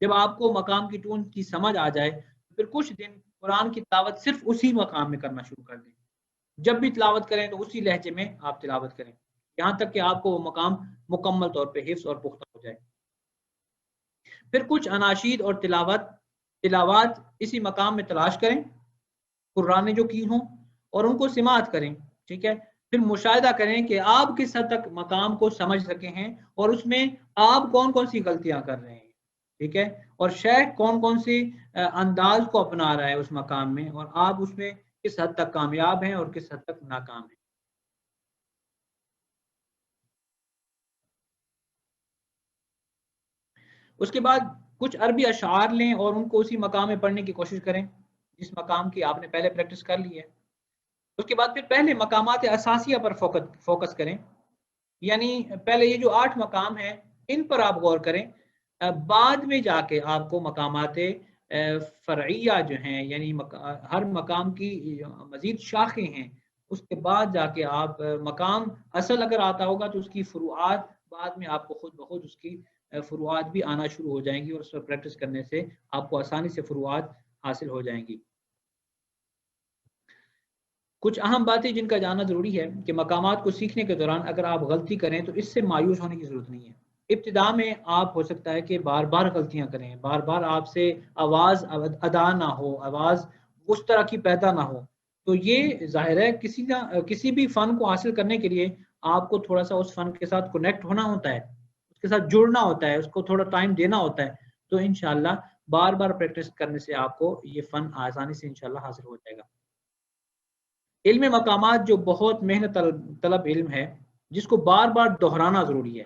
جب آپ کو مقام کی ٹون کی سمجھ آ جائے پھر کچھ دن قرآن کی تلاوت صرف اسی مقام میں کرنا شروع کر دیں. جب بھی تلاوت کریں تو اسی لہجے میں آپ تلاوت کریں یہاں تک کہ آپ کو وہ مقام مکمل طور پہ حفظ اور پختہ ہو جائے. پھر کچھ اناشید اور تلاوات اسی مقام میں تلاش کریں، قرآن نے جو کی ہوں، اور ان کو سماعت کریں، ٹھیک ہے. پھر مشاہدہ کریں کہ آپ کس حد تک مقام کو سمجھ سکے ہیں اور اس میں آپ کون کون سی غلطیاں کر رہے ہیں، ٹھیک ہے، اور شیخ کون کون سی انداز کو اپنا رہا ہے اس مقام میں، اور آپ اس میں کس حد تک کامیاب ہیں اور کس حد تک ناکام ہیں. اس کے بعد کچھ عربی اشعار لیں اور ان کو اسی مقام میں پڑھنے کی کوشش کریں جس مقام کی آپ نے پہلے پریکٹس کر لی ہے. اس کے بعد پھر پہلے مقامات اساسیہ پر فوکس کریں، یعنی پہلے یہ جو 8 مقام ہیں ان پر آپ غور کریں. بعد میں جا کے آپ کو مقامات فرعیہ جو ہیں، یعنی ہر مقام کی مزید شاخیں ہیں، اس کے بعد جا کے آپ مقام اصل اگر آتا ہوگا تو اس کی فروعات بعد میں آپ کو خود بخود اس کی فروعات بھی آنا شروع ہو جائیں گی، اور اس پر پریکٹس کرنے سے آپ کو آسانی سے فروعات حاصل ہو جائیں گی. کچھ اہم باتیں جن کا جاننا ضروری ہے کہ مقامات کو سیکھنے کے دوران اگر آپ غلطی کریں تو اس سے مایوس ہونے کی ضرورت نہیں ہے. ابتدا میں آپ ہو سکتا ہے کہ بار بار غلطیاں کریں، بار بار آپ سے آواز ادا نہ ہو، آواز اس طرح کی پیدا نہ ہو. تو یہ ظاہر ہے کسی بھی فن کو حاصل کرنے کے لیے آپ کو تھوڑا سا اس فن کے ساتھ کنیکٹ ہونا ہوتا ہے، اس کے ساتھ جڑنا ہوتا ہے، اس کو تھوڑا ٹائم دینا ہوتا ہے. تو انشاءاللہ بار بار پریکٹس کرنے سے آپ کو یہ فن آسانی سے انشاءاللہ حاصل ہو جائے گا. علم مقامات جو بہت محنت طلب علم ہے، جس کو بار بار دہرانا ضروری ہے.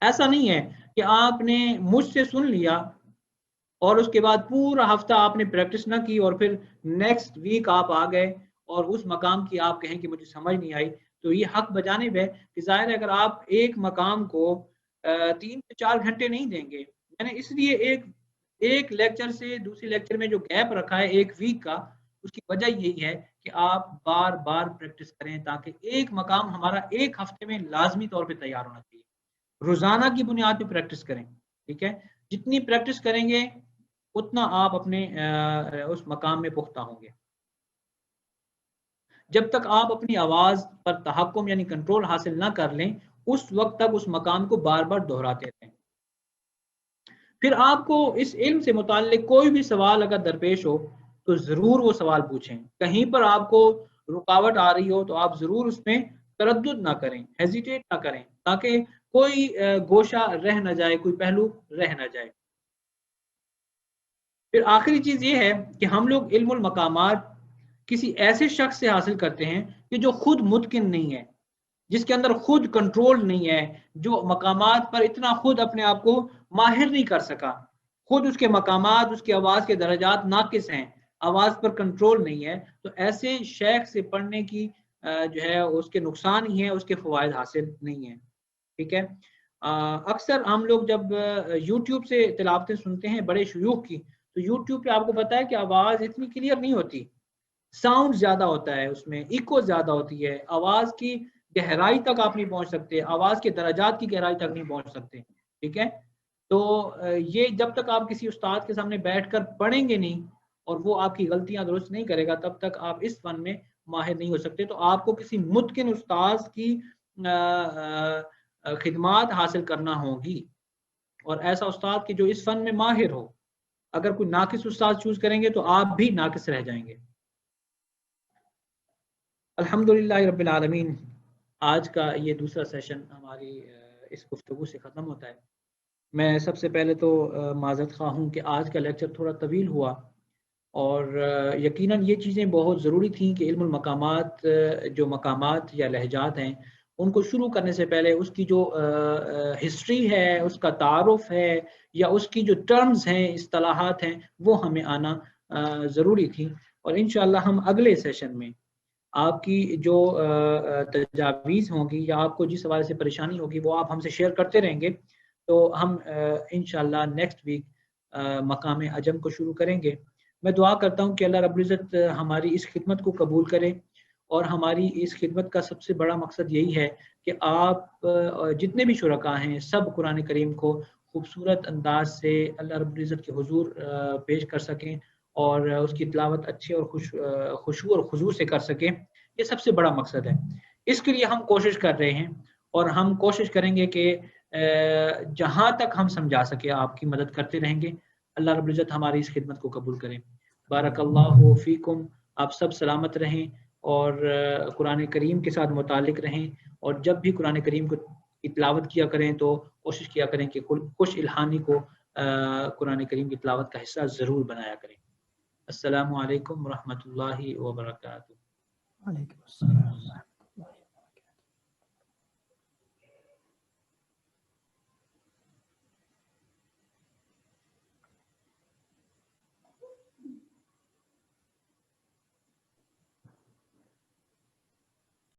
ایسا نہیں ہے کہ آپ نے مجھ سے سن لیا اور اس کے بعد پورا ہفتہ آپ نے پریکٹس نہ کی اور پھر نیکسٹ ویک آپ آ گئے اور اس مقام کی آپ کہیں کہ مجھے سمجھ نہیں آئی. تو یہ حق بجانب ہے کہ ظاہر ہے اگر آپ ایک مقام کو 3 سے 4 گھنٹے نہیں دیں گے. میں نے اس لیے ایک لیکچر سے دوسری لیکچر میں جو گیپ رکھا ہے 1 ویک کا، اس کی وجہ یہی ہے کہ آپ بار بار پریکٹس کریں تاکہ ایک مقام ہمارا 1 ہفتے میں لازمی طور پہ تیار ہونا چاہیے. روزانہ کی بنیاد پہ پریکٹس کریں. ٹھیک ہے، جتنی پریکٹس کریں گے اتنا آپ اپنے اس مقام میں پختہ ہوں گے. جب تک آپ اپنی آواز پر تحکم یعنی کنٹرول حاصل نہ کر لیں اس وقت تک اس مقام کو بار بار دہراتے رہیں. پھر آپ کو اس علم سے متعلق کوئی بھی سوال اگر درپیش ہو تو ضرور وہ سوال پوچھیں. کہیں پر آپ کو رکاوٹ آ رہی ہو تو آپ ضرور اس میں تردد نہ کریں، ہیزیٹیٹ نہ کریں، تاکہ کوئی گوشہ رہ نہ جائے، کوئی پہلو رہ نہ جائے. پھر آخری چیز یہ ہے کہ ہم لوگ علم المقامات کسی ایسے شخص سے حاصل کرتے ہیں کہ جو خود متقن نہیں ہے، جس کے اندر خود کنٹرول نہیں ہے، جو مقامات پر اتنا خود اپنے آپ کو ماہر نہیں کر سکا، خود اس کے مقامات، اس کی آواز کے درجات ناقص ہیں، آواز پر کنٹرول نہیں ہے. تو ایسے شیخ سے پڑھنے کی جو ہے اس کے نقصان ہی ہے، اس کے فوائد حاصل نہیں ہیں. ٹھیک ہے، اکثر ہم لوگ جب یوٹیوب سے تلاوتیں سنتے ہیں بڑے شیوخ کی، تو یوٹیوب پہ آپ کو پتا ہے کہ آواز اتنی کلیئر نہیں ہوتی، ساؤنڈ زیادہ ہوتا ہے، اس میں ایکو زیادہ ہوتی ہے، آواز کی گہرائی تک آپ نہیں پہنچ سکتے، آواز کے درجات کی گہرائی تک نہیں پہنچ سکتے. ٹھیک ہے، تو یہ جب تک آپ کسی استاد کے سامنے بیٹھ کر پڑھیں گے نہیں اور وہ آپ کی غلطیاں درست نہیں کرے گا تب تک آپ اس فن میں ماہر نہیں ہو سکتے. تو آپ کو کسی متقن استاد کی خدمات حاصل کرنا ہوگی، اور ایسا استاد کہ جو اس فن میں ماہر ہو. اگر کوئی ناقص استاد چوز کریں گے تو آپ بھی ناقص رہ جائیں گے. الحمدللہ رب العالمین. آج کا یہ دوسرا سیشن ہماری اس گفتگو سے ختم ہوتا ہے. میں سب سے پہلے تو معذرت خواہ ہوں کہ آج کا لیکچر تھوڑا طویل ہوا، اور یقیناً یہ چیزیں بہت ضروری تھیں کہ علم المقامات جو مقامات یا لہجات ہیں ان کو شروع کرنے سے پہلے اس کی جو ہسٹری ہے، اس کا تعارف ہے، یا اس کی جو ٹرمز ہیں، اصطلاحات ہیں، وہ ہمیں آنا ضروری تھی. اور انشاءاللہ ہم اگلے سیشن میں آپ کی جو تجاویز ہوں گی یا آپ کو جس حوالے سے پریشانی ہوگی وہ آپ ہم سے شیئر کرتے رہیں گے. تو ہم انشاءاللہ نیکسٹ ویک مقام عجم کو شروع کریں گے. میں دعا کرتا ہوں کہ اللہ رب العزت ہماری اس خدمت کو قبول کرے، اور ہماری اس خدمت کا سب سے بڑا مقصد یہی ہے کہ آپ جتنے بھی شرکاء ہیں سب قرآن کریم کو خوبصورت انداز سے اللہ رب العزت کے حضور پیش کر سکیں اور اس کی تلاوت اچھے اور خشوع اور خضوع سے کر سکیں. یہ سب سے بڑا مقصد ہے. اس کے لیے ہم کوشش کر رہے ہیں، اور ہم کوشش کریں گے کہ جہاں تک ہم سمجھا سکے آپ کی مدد کرتے رہیں گے. اللہ رب العزت ہماری اس خدمت کو قبول کریں. بارک اللہ فیکم. آپ سب سلامت رہیں اور قرآن کریم کے ساتھ متعلق رہیں، اور جب بھی قرآن کریم کو تلاوت کیا کریں تو کوشش کیا کریں کہ کچھ الہانی کو قرآن کریم کی تلاوت کا حصہ ضرور بنایا کریں. السلام علیکم ورحمۃ اللہ وبرکاتہ. وعلیکم السلام.